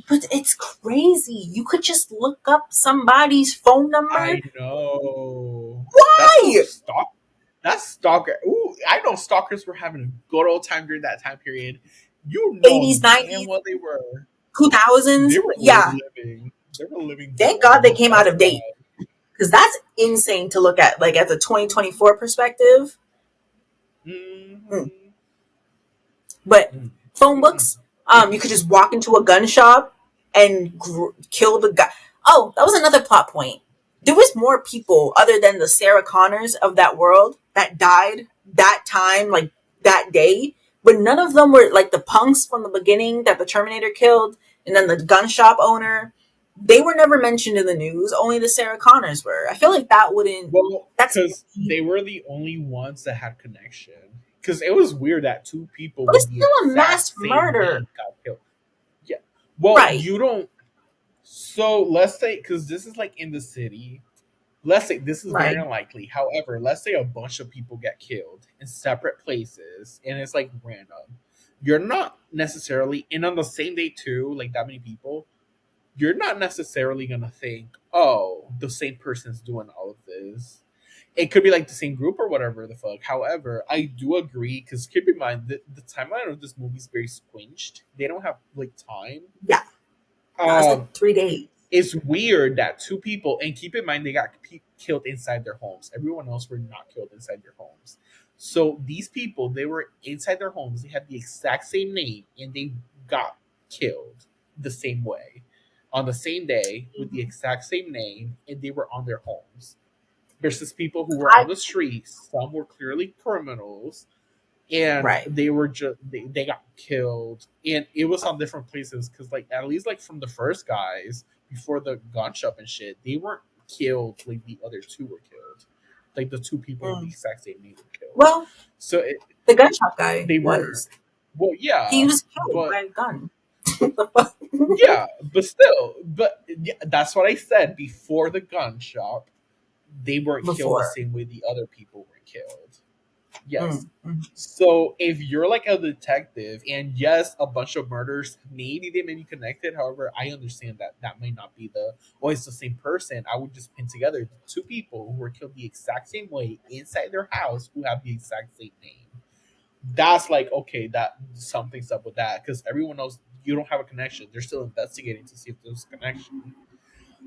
But it's crazy. You could just look up somebody's phone number. I know. That's so Why? stalk. That's stalker. Ooh, I know stalkers were having a good old time during that time period. You know 80s, damn 90s, well they were. 2000s. They were Yeah. living. They were living Thank good. God they came out That's of why. date. Because that's insane to look at, like, as a 2024 perspective. Mm. Mm-hmm. But Mm. phone Mm-mm. books, you could just walk into a gun shop and kill the guy. Oh, that was another plot point. There was more people other than the Sarah Connors of that world that died that time, like that day. But none of them were like the punks from the beginning that the Terminator killed, and then the gun shop owner. They were never mentioned in the news. Only the Sarah Connors were. I feel like that wouldn't. Well, That's. because they were the only ones that had connection. Because it was weird that two people But it's with the still a exact mass same murder, name got killed. Yeah. Well, right? you don't. So let's say, because this is like in the city. Let's say this is very Right. unlikely. However, let's say a bunch of people get killed in separate places, and it's like random. You're not necessarily, and on the same day too, like that many people, you're not necessarily gonna think, oh, the same person's doing all of this. it could be like the same group or whatever the fuck. However, I do agree because keep in mind the timeline of this movie is very squinched. They don't have like time. Yeah, that was Um, like 3 days. it's weird that two people, and keep in mind they got killed inside their homes. Everyone else were not killed inside their homes. So these people, they were inside their homes. They had the exact same name, and they got killed the same way on the same day with the exact same name, and they were on their homes. Versus people who were I on the streets. Some were clearly criminals, and right. they were just they got killed, and it was on different places because like at least like from the first guys before the gunshot and shit, they weren't killed like the other two were killed, like the two people with the Mm. exact same name were killed. Well, So the gunshot guy they were, was. well, He yeah, was killed but by a gun. What the fuck? yeah, but still, but yeah, that's what I said before the gunshot. They weren't killed the Before. same way the other people were killed. Yes. Mm, mm. So if you're like a detective, and yes, a bunch of murders, maybe they may be connected. However, I understand that that may not be the always the same person. I would just pin together two people who were killed the exact same way inside their house who have the exact same name. That's like okay, that something's up with that because everyone else you don't have a connection. They're still investigating to see if there's a connection.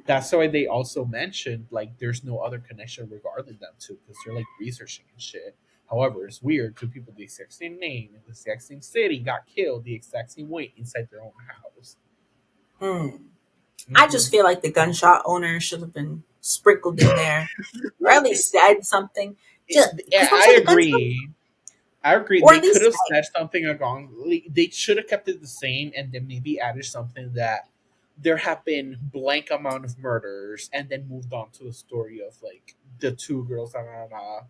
That's why they also mentioned like there's no other connection regarding them too because they're like researching and shit. However, it's weird. Two people with the exact same name in the exact same city got killed the exact same way inside their own house. Mm. I Hmm. just feel like the gunshot owner should have been sprinkled in there, or at least said something. Just Yeah, because I'm I sure the gunshot, agree. I agree. or They at could least have said something along. Like, they should have kept it the same, and then maybe added something that there have been blank amount of murders, and then moved on to the story of like the two girls. Da, da, da, da.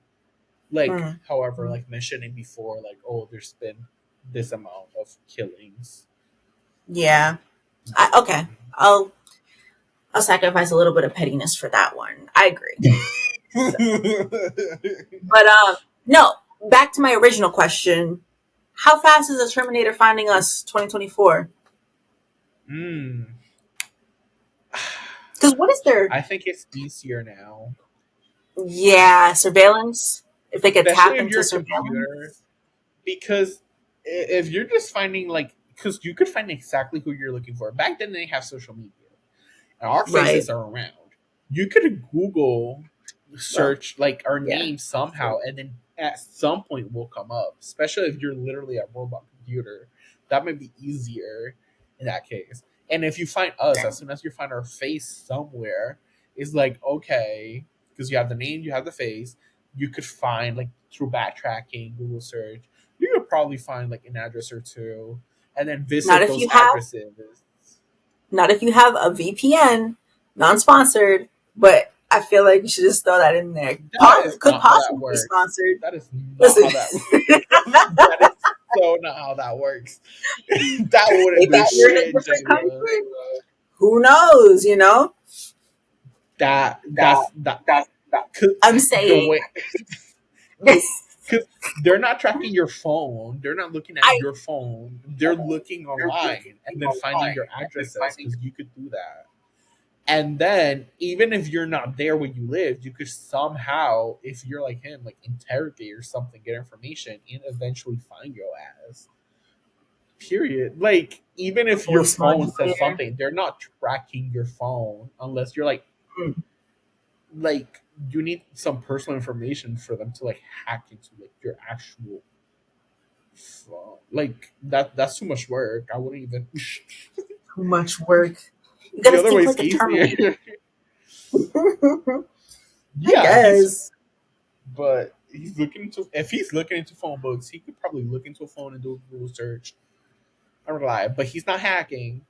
Like, Mm. however, Mm. like mentioning before, like oh, there's been this amount of killings. Yeah. Okay. I'll sacrifice a little bit of pettiness for that one. I agree. But no. Back to my original question: how fast is the Terminator finding us? 2024. mm. Because what is their I think it's easier now, surveillance? If they could especially tap if into you're a computer, surveillance, because if you're just finding like, because you could find exactly who you're looking for. Back then, they have social media, and our right? faces are around. You could Google Well, search like our yeah. name somehow, and then at some point will come up. Especially if you're literally a robot computer, that might be easier in that case. And if you find us, as soon as you find our face somewhere, it's like okay, because you have the name, you have the face. You could find like through backtracking, Google search. You could probably find like an address or two, and then Not visit if those you have addresses. not if you have a VPN, non-sponsored, but I feel like you should just throw that in there. That is Could not how that possibly be works. sponsored. That is not Listen, how that works. That is so not how that works. That they wouldn't do thought you're in a shit in different January. country. Who knows? That cause I'm the saying. way because they're not tracking your phone. They're not looking at I your phone. They're looking online and then finding your addresses because you could do that. And then even if you're not there where you live, you could somehow, if you're like him, like interrogate or something, get information, and eventually find your ass. Period. Like even if your voice phone says modulator. something, they're not tracking your phone unless you're like you need some personal information for them to like hack into like your actual phone. Like that's too much work. I wouldn't even. Too much work. You The gotta other think way's like a Terminator. easier. I Yeah, he's guess. but he's looking into if he's looking into phone books, he could probably look into a phone and do a Google search. I don't lie, but he's not hacking.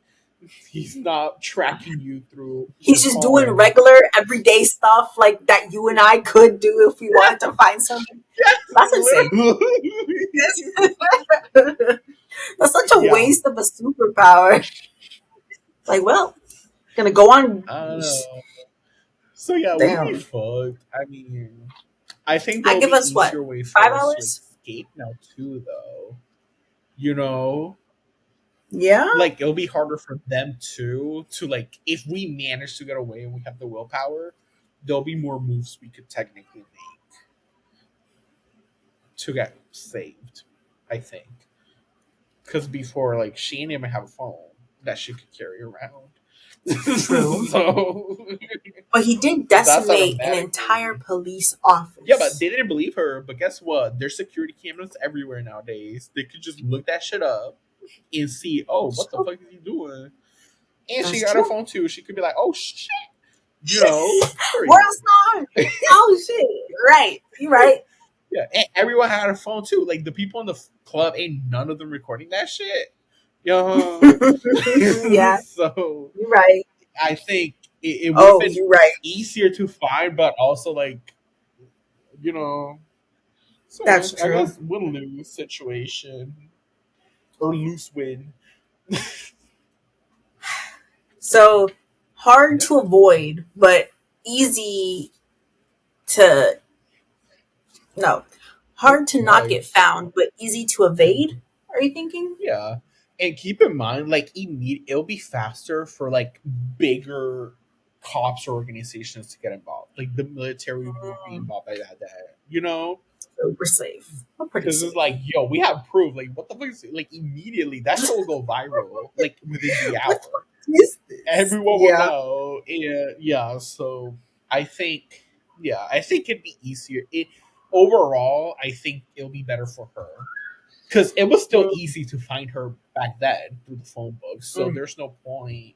He's not tracking you through your He's just doing phone. regular, everyday stuff like that you and I could do if we wanted to find something. Yes, That's insane. literally. That's such a Yeah, waste of a superpower. Like, well, gonna go on. I don't know. So yeah, we'd be Damn. fucked. I mean, I think I there'll give be us what? easier ways for Five us to hours? escape now too, though. You know, Yeah. like it'll be harder for them too to like if we manage to get away and we have the willpower, there'll be more moves we could technically make. to get saved. I think because before, like, she didn't even have a phone that she could carry around. True. So But he did that's decimate an entire automatically. police Yeah, but office. they didn't believe her. But guess what? There's security cameras everywhere nowadays. They could just look that shit up and see, oh, That's what the true. fuck is he doing? And she That's got a true. phone too. She could be like, oh shit, you know, period. World's not. Oh shit. Right. You right. Yeah, and everyone had a phone too. Like the people in the club, ain't none of them recording that shit. Yo, Yeah. so You right. I think it would have Oh, been you right. easier to find, but also like, you know, so That's I true. guess win lose situation or loose win. So hard Yeah, to avoid, but easy to no. Hard to not why? get found, but easy to evade. Are you thinking? Yeah, and keep in mind, like, it'll be faster for like bigger cops or organizations to get involved. Like the military would be Mm, involved by that, you know, so we're safe. We're pretty because it's safe. like, yo, we have proof. Like, what the fuck is like immediately that shit will go viral like within the What hour. is this? Everyone will Yeah. know. And yeah, so I think, yeah, I think it'd be easier. Overall, I think it'll be better for her because it was still Mm, easy to find her back then through the phone book. So mm. there's no point.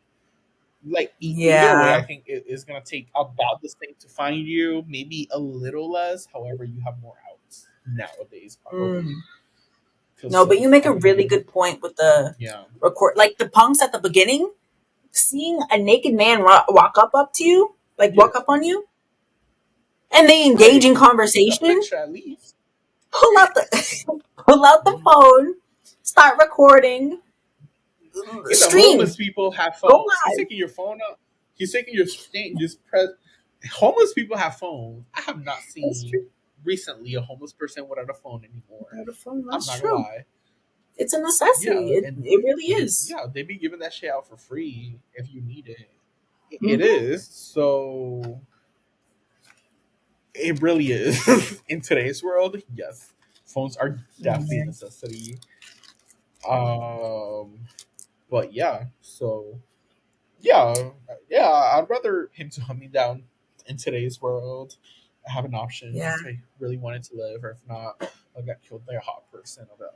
Like either way, I Yeah. think it's gonna take about the same to find you, maybe a little less. However, you have more outs nowadays, probably. Mm. Because No, but you make I a really mean, good point with the yeah, record. Like the punks at the beginning, seeing a naked man walk up to you, like yeah, walk up on you, and they engage right. in A conversation. picture at least. Pull out the pull out the Mhm. phone, start recording, Yeah, the stream, homeless people have go phones. He's live. taking your phone up. He's taking your thing. Just press. Homeless people have phones. I have not That's seen true. recently a homeless person without a phone anymore. Without a phone, I'm that's not gonna true. lie. It's a necessity. Yeah, It and it really is. yeah, they be giving that shit out for free if you need it. It Hmm. is. So it really is. In today's world, yes, phones are definitely a necessity. Um, but yeah, so yeah, yeah, I'd rather him to hunt me down in today's world. I have an option Yeah. if I really wanted to live, or if not, I'll get killed by a hot person. I'll be like,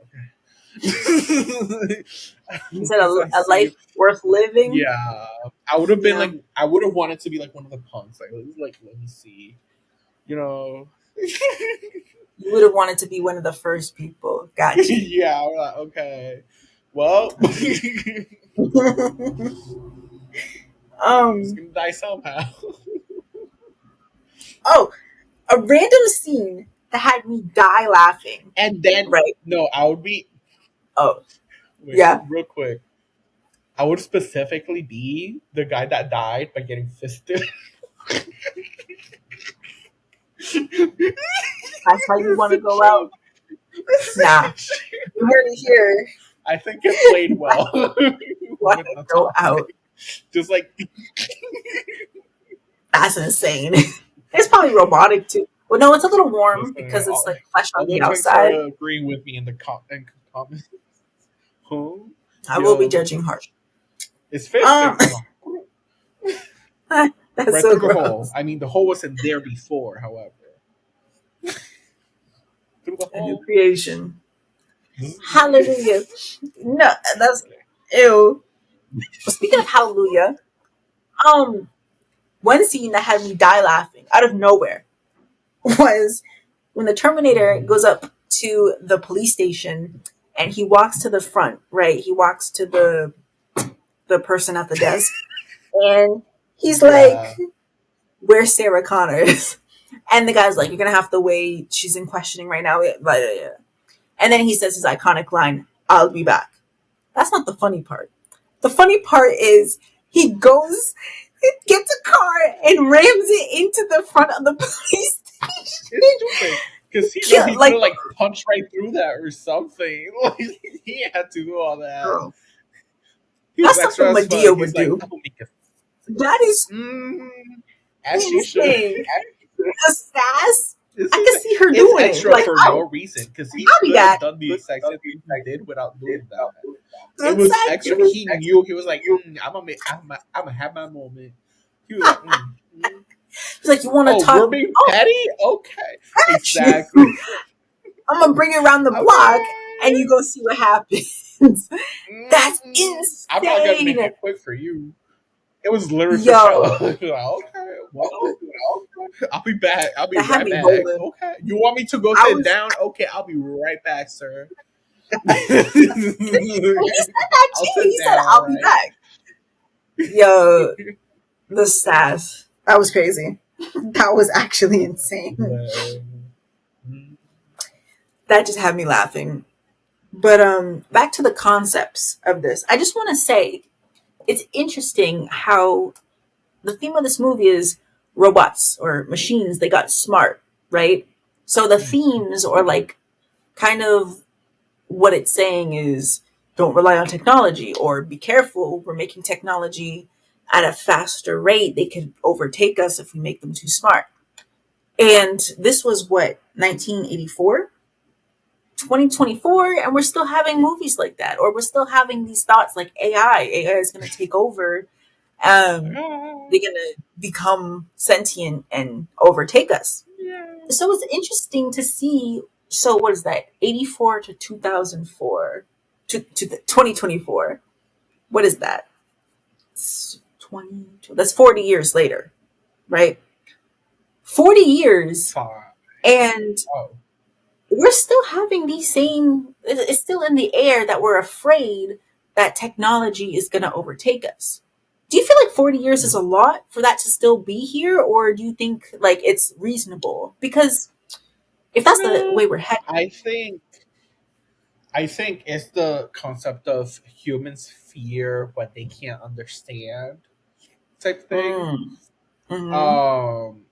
okay. You said Because I a see life you. worth living. Yeah, I would have been Yeah. like, I would have wanted to be like one of the punks. Like, let me see, you know. You would have wanted to be one of the first people. Got you. Yeah, I'm like, okay. Well, he's um. gonna die somehow. Oh, a random scene that had me die laughing. And then, Right. no, I would be, Oh, wait, yeah. real quick. I would specifically be the guy that died by getting fisted. That's how you want to For go sure. out. Nah. You heard it here. I think it played well Want with to the go out. topic. Just like, That's insane. It's probably robotic too. Well, no, it's a little warm listen, because it's like flesh all on the the twinks are outside. agreeing with me in the comments. Who? I will be Yo, judging harsh. it's Um, fisting. that's Right so through the hole. gross. I mean, the hole wasn't there before, however. Through the A new hole. creation. Hallelujah. No, that's ew. But speaking of hallelujah, um, one scene that had me die laughing out of nowhere was when the Terminator Mhm. goes up to the police station and he walks to the front, right? He walks to the person at the desk and he's like, Yeah. "Where's Sarah Connors?" And the guy's like, "You're gonna have to wait. She's in questioning right now." And then he says his iconic line, "I'll be back." That's not the funny part. The funny part is he goes, gets a car, and rams it into the front of the police It's station. stupid. Because he knew he could Like, have, like, punched right through that or something. Like, he had to do all that. girl, He was that's extra something as fuck. Medea He's would like, do. I'm gonna make a. That is Mm, as she should. insane. The sass. This I is can see her it's doing it. extra Like, for no reason because he I'll be could have back. done the exact same thing he did without doing that. It was extra. Exactly. He knew he was like, I'm gonna have my moment. He was like, It's like, you want to oh, we're talk? being Oh, petty, okay, got you. exactly. I'm gonna bring it around the block, Okay. and you go see what happens. That's I'm not gonna make insane. it quick for you. It was literally for show. Yo, Like, okay, well, I'll be back. I'll be that had right me back. rolling. Okay. You want me to go I sit was. down? Okay, I'll be right back, sir. I'll He said that too. sit He said, down, "I'll be right? back." Yo, the sass. That was crazy. That was actually insane. That just had me laughing. But back to the concepts of this. I just want to say it's interesting how the theme of this movie is robots or machines. They got smart, right? So the themes or like kind of what it's saying is don't rely on technology or be careful. We're making technology at a faster rate. They could overtake us if we make them too smart. And this was what, 1984? 2024, and we're still having movies like that, or we're still having these thoughts like AI is going to take over. They're going to become sentient and overtake us. So it's interesting to see. So what is that? 84 to 2004 to 2024. What is that? It's 20. That's 40 years later, right? 40 years, Fine. and Oh. we're still having these same. It's still in the air that we're afraid that technology is going to overtake us. Do you feel like 40 years is a lot for that to still be here, or do you think like it's reasonable? Because if that's the No, way we're headed. I think it's the concept of humans fear what they can't understand type thing. Mm, mm-hmm. Um,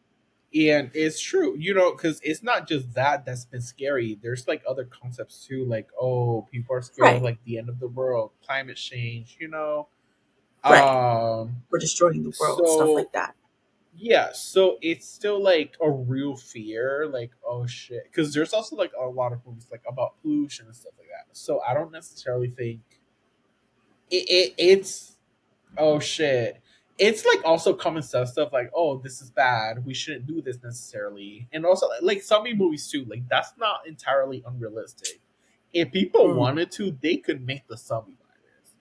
and it's true, because it's not just that's been scary. There's like other concepts too, like people are scared of Right, like the end of the world, climate change. right. Um, We're destroying the world, stuff so like that. yeah, so it's still like a real fear, like oh shit, because there's also like a lot of movies like about pollution and stuff like that. So I don't necessarily think it's oh shit. It's like also common sense stuff like, oh, this is bad. We shouldn't do this necessarily. And also like zombie movies too. Like that's not entirely unrealistic. If people Mm, wanted to, they could make the zombie virus.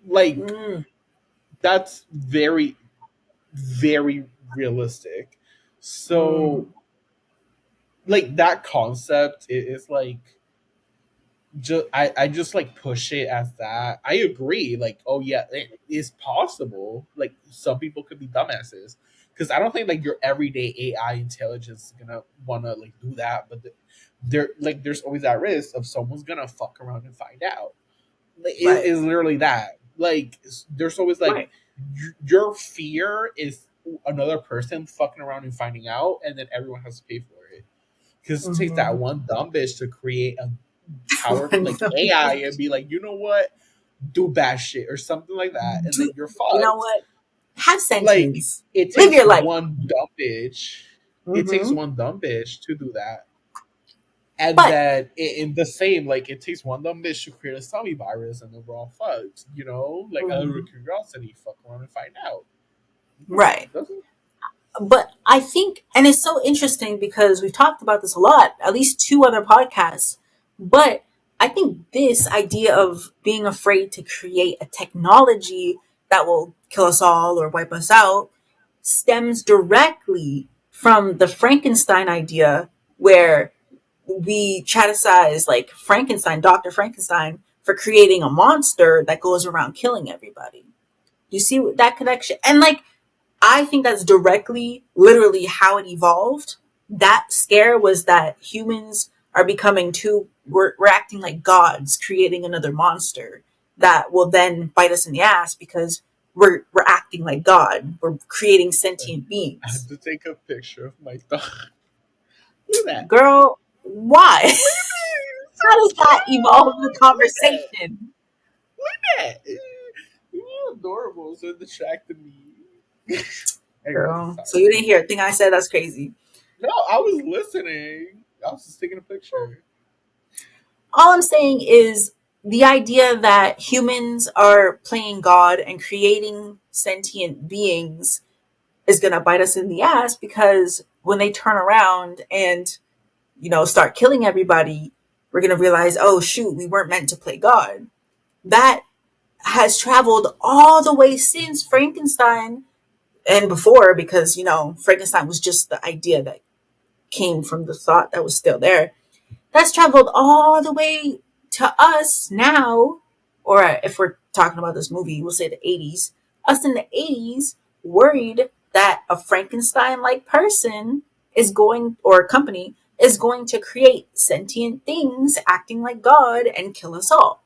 Like mm, that's very, very realistic. mm. So like that concept is like I just like push it as that. I agree. Like, oh yeah, it is possible. Like some people could be dumbasses. Because I don't think like your everyday AI intelligence is gonna wanna like do that, but there like there's always that risk of someone's gonna fuck around and find out. Like, Right, is literally that. Like there's always like right. your fear is another person fucking around and finding out, and then everyone has to pay for it. Because it takes that Mm-hmm. one dumb bitch to create a power like AI and be like, you know what, do bad shit or something like that, and then you're You know fucked. what? Have Like sentience. it Live takes your life. one dumb bitch. It takes Mm-hmm. one dumb bitch to do that, and But then in the same like it takes one dumb bitch to create a zombie virus, and then we're all fucked. Like out of mhm. curiosity, fuck around and find out. Right. Doesn't But I think, and it's so interesting because we've talked about this a lot, at least two other podcasts. But I think this idea of being afraid to create a technology that will kill us all or wipe us out stems directly from the Frankenstein idea, where we criticize like Frankenstein, Dr. Frankenstein, for creating a monster that goes around killing everybody. You see that connection? And like, I think that's directly, literally how it evolved. That scare was that humans are becoming too, we're acting like gods, creating another monster that will then bite us in the ass because we're acting like God. We're creating sentient I have beings. to take a picture of my dog. Look at that. Girl, why? Look at this. How does So that evolve the cute. Look at that. conversation? Look at that. You're adorable. So it distracted me. Anyway, Girl. So sorry. you didn't hear a thing I said, that's crazy. No, I was listening. I was just taking a picture. All I'm saying is the idea that humans are playing God and creating sentient beings is going to bite us in the ass, because when they turn around and, start killing everybody, we're going to realize, oh shoot, we weren't meant to play God. That has traveled all the way since Frankenstein and before, because, Frankenstein was just the idea that came from the thought that was still there. That's traveled all the way to us now, or if we're talking about this movie, we'll say the 80s. Us in the 80s worried that a Frankenstein like person is going, or a company is going to create sentient things acting like God and kill us all.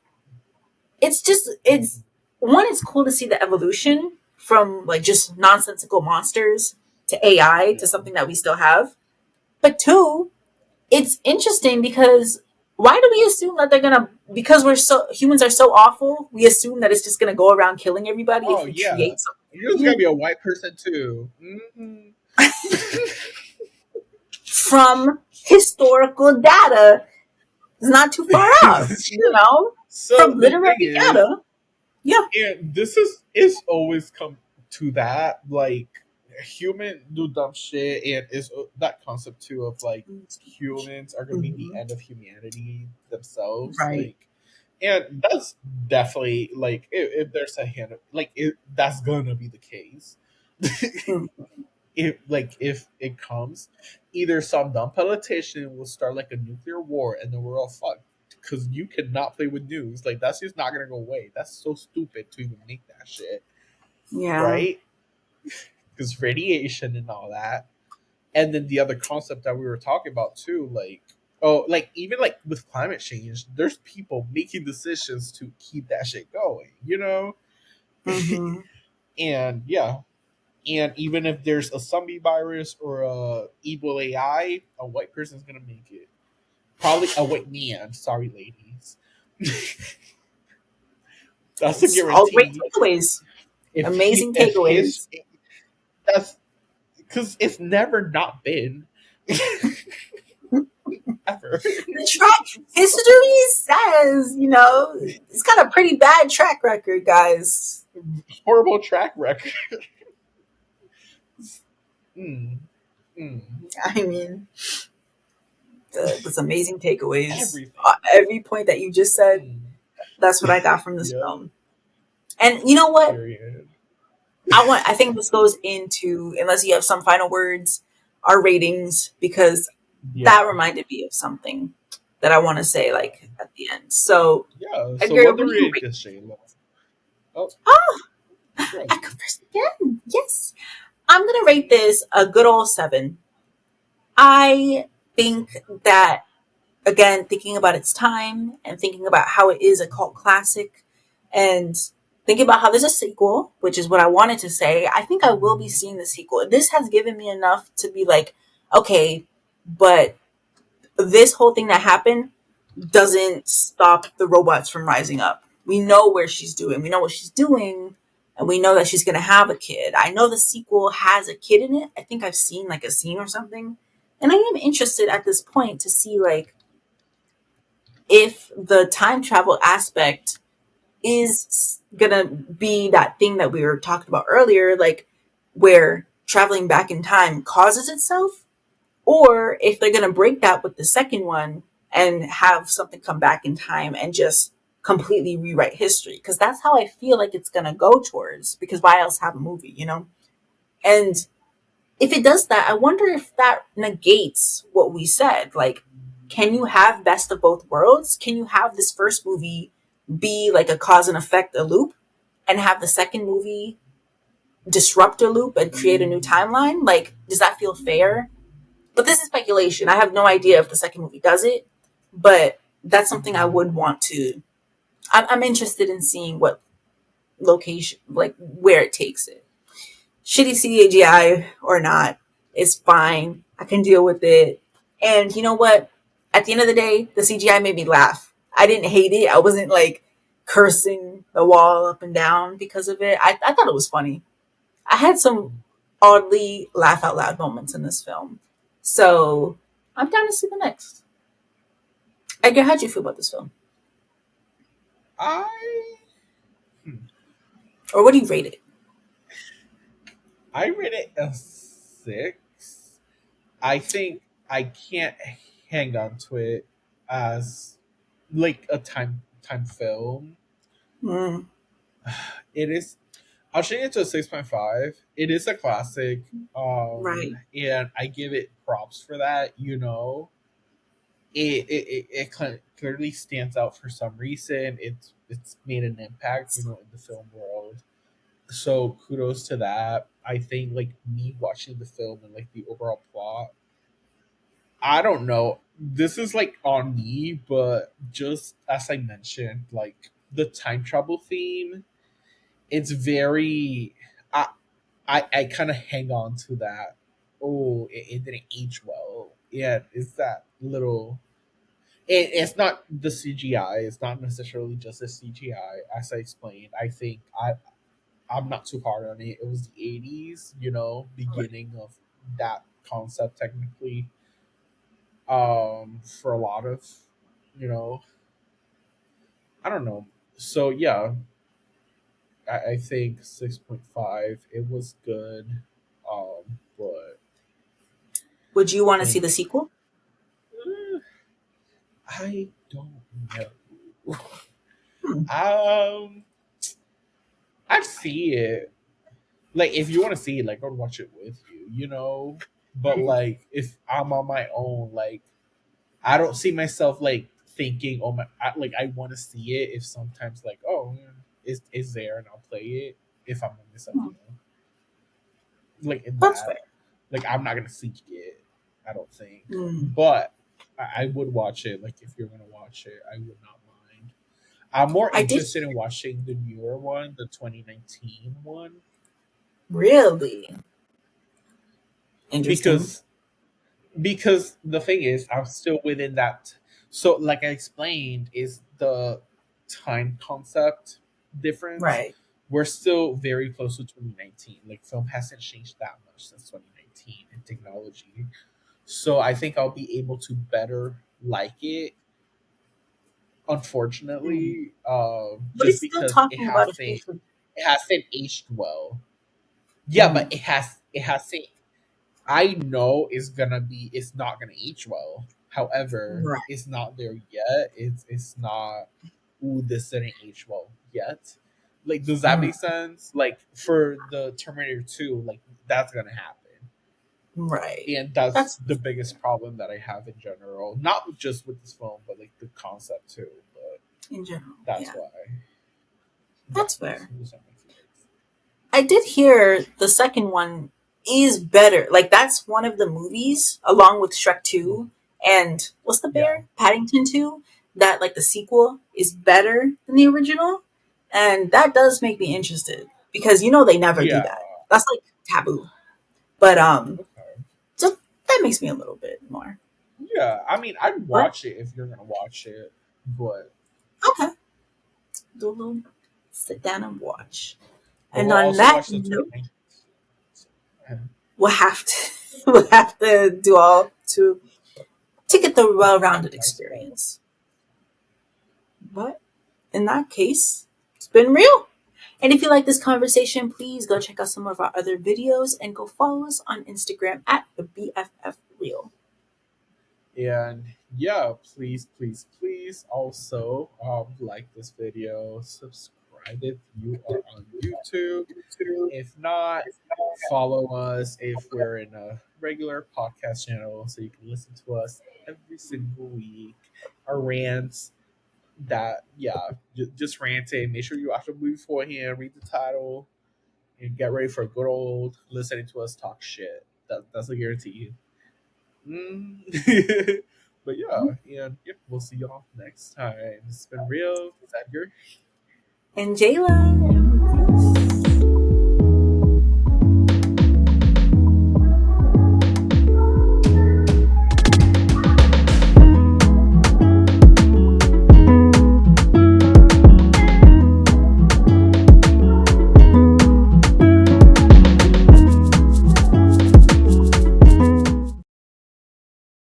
It's one, it's cool to see the evolution from like just nonsensical monsters to AI Yeah. to something that we still have. But two, it's interesting because why do we assume that they're gonna, because we're so, humans are so awful, we assume that it's just gonna go around killing everybody Oh if we yeah. create something You're just gonna sentient be a white person too. Hmm. from historical data. It's not too far off, It's true. So from the thing literary is, data. Yeah. and this is always come to that, like human do dumb shit, and is that concept too of like humans are gonna be the Mhm. end of humanity themselves, Right. like, and that's definitely like if there's a hand like that's gonna be the case. Mm. If it comes, either some dumb politician will start like a nuclear war and then we're all fucked, because you cannot play with news, like that's just not gonna go away. That's so stupid to even make that shit, Yeah. right? Because radiation and all that. And then the other concept that we were talking about too, like, oh, like even like with climate change, there's people making decisions to keep that shit going, Hmm. and yeah. And even if there's a zombie virus or a evil AI, a white person's gonna make it. Probably a white man. Sorry, ladies. That's a It's all great guarantee. takeaways. If he, Amazing if his, takeaways. that's because it's never not been ever. The track history says, it's got a pretty bad track record, guys. Horrible track record. Mm, mm, I mean, those amazing takeaways. everything. Every point that you just said, Mm, that's what I got from this yeah. film. And you know what? Period. I think this goes into, unless you have some final words, our ratings, because that Yeah. reminded me of something that I want to say, like, at the end. So, Yeah. So Edgar, what what the do you rate rate? this Shayla? Oh, Oh, good. I go first again. Yes. I'm going to rate this a good old 7. I think that, again, thinking about its time and thinking about how it is a cult classic and thinking about how there's a sequel, which is what I wanted to say, I think I will be Mhm. seeing the sequel. This has given me enough to be like, okay, but this whole thing that happened doesn't stop the robots from rising up. We know where she's doing. We know what she's doing, and we know that she's gonna have a kid. I know the sequel has a kid in it. I think I've seen like a scene or something, and I am interested at this point to see like if the time travel aspect is gonna be that thing that we were talking about earlier, like where traveling back in time causes itself, or if they're going to break that with the second one and have something come back in time and just completely rewrite history, because that's how I feel like it's going to go towards, because why else have a movie. And if it does that, I wonder if that negates what we said, like, can you have best of both worlds? Can you have this first movie be like a cause and effect, a loop, and have the second movie disrupt a loop and create a new timeline? Like, does that feel fair? But this is speculation. I have no idea if the second movie does it, but that's something I would want to. I'm interested in seeing what location, like where it takes it. Shitty CGI or not, it's fine. I can deal with it. And you know what? At the end of the day, the CGI made me laugh. I didn't hate it. I wasn't like cursing the wall up and down because of it. I thought it was funny. I had some oddly laugh out loud moments in this film. So I'm down to see the next. Edgar, how'd you feel about this film? I Or what do you rate it? I rate it a 6. I think I can't hang on to it as like a time film. Mm, It is. I'll change it to a 6.5. It is a classic, right. and I give it props for that. It clearly stands out for some reason. It's made an impact, in the film world. So kudos to that. I think like me watching the film and like the overall plot. I don't know. This is like on me, but just as I mentioned, like the time travel theme, it's very. I kind of hang on to that. Oh, it didn't age well. Yeah, it's that little. It's not the CGI. It's not necessarily just the CGI. As I explained, I think I'm not too hard on it. It was the '80s, beginning of that concept technically. For a lot of, you know, I don't know. So yeah, I think 6.5. It was good. But Would you I want to see think the sequel? I don't know. Hmm. um, I'd see it. Like if you want to see it, like I'd watch it with you. But like if I'm on my own, like I don't see myself like thinking, oh my, I want to see it. If sometimes like, oh, is there, and I'll play it if I'm on myself, Hmm. like in That's that. fair. Like I'm not gonna seek it. I don't think, Mm. but I would watch it. Like if you're gonna watch it, I would not mind. I'm more I did interested in watching the newer one, the 2019 one, really interesting. because the thing is I'm still within that. So like I explained, is the time concept difference. Right. We're still very close to 2019. Like film hasn't changed that much since 2019 in technology. So I think I'll be able to better like it, Mm. unfortunately, But just it's still because it talking about a hasn't future. it hasn't aged well. Yeah, Mm. but it hasn't. I know it's not gonna age well. However, Right. it's not there yet. It's not. Ooh, this didn't age well yet. Like, does that Mm. make sense? Like for the Terminator 2, like that's gonna happen, Right. and that's That's the biggest problem that I have in general. Not just with this film, but like the concept too. But in general. that's Yeah. why. Yeah, That's fair. those are my favorites. I did hear the second one is better. Like that's one of the movies, along with Shrek Mhm. 2 and what's the Yeah, bear? Paddington 2, that like the sequel is better than the original. And that does make me interested because they never do yeah. that. That's like taboo. But Okay. so that makes me a little bit more. Yeah, I mean, I'd But watch it if you're gonna watch it, but okay. Do a little sit down and watch. we'll And on also that watch the note, 2019. we'll have to we'll have to do all to get the well-rounded Nice one. experience. But in that case, it's been real. And if you like this conversation, please go check out some of our other videos and go follow us on Instagram at the BFF Real. And yeah, please, please, please also like this video, subscribe if you are on YouTube. If not, follow us if we're in a regular podcast channel so you can listen to us every single week. Our rants that, yeah, just ranting. Make sure you watch the movie beforehand, read the title, and get ready for a good old listening to us talk shit. That's a guarantee. Mm. But yeah, and yep, we'll see y'all next time. It's been real. Is that your And Jayla.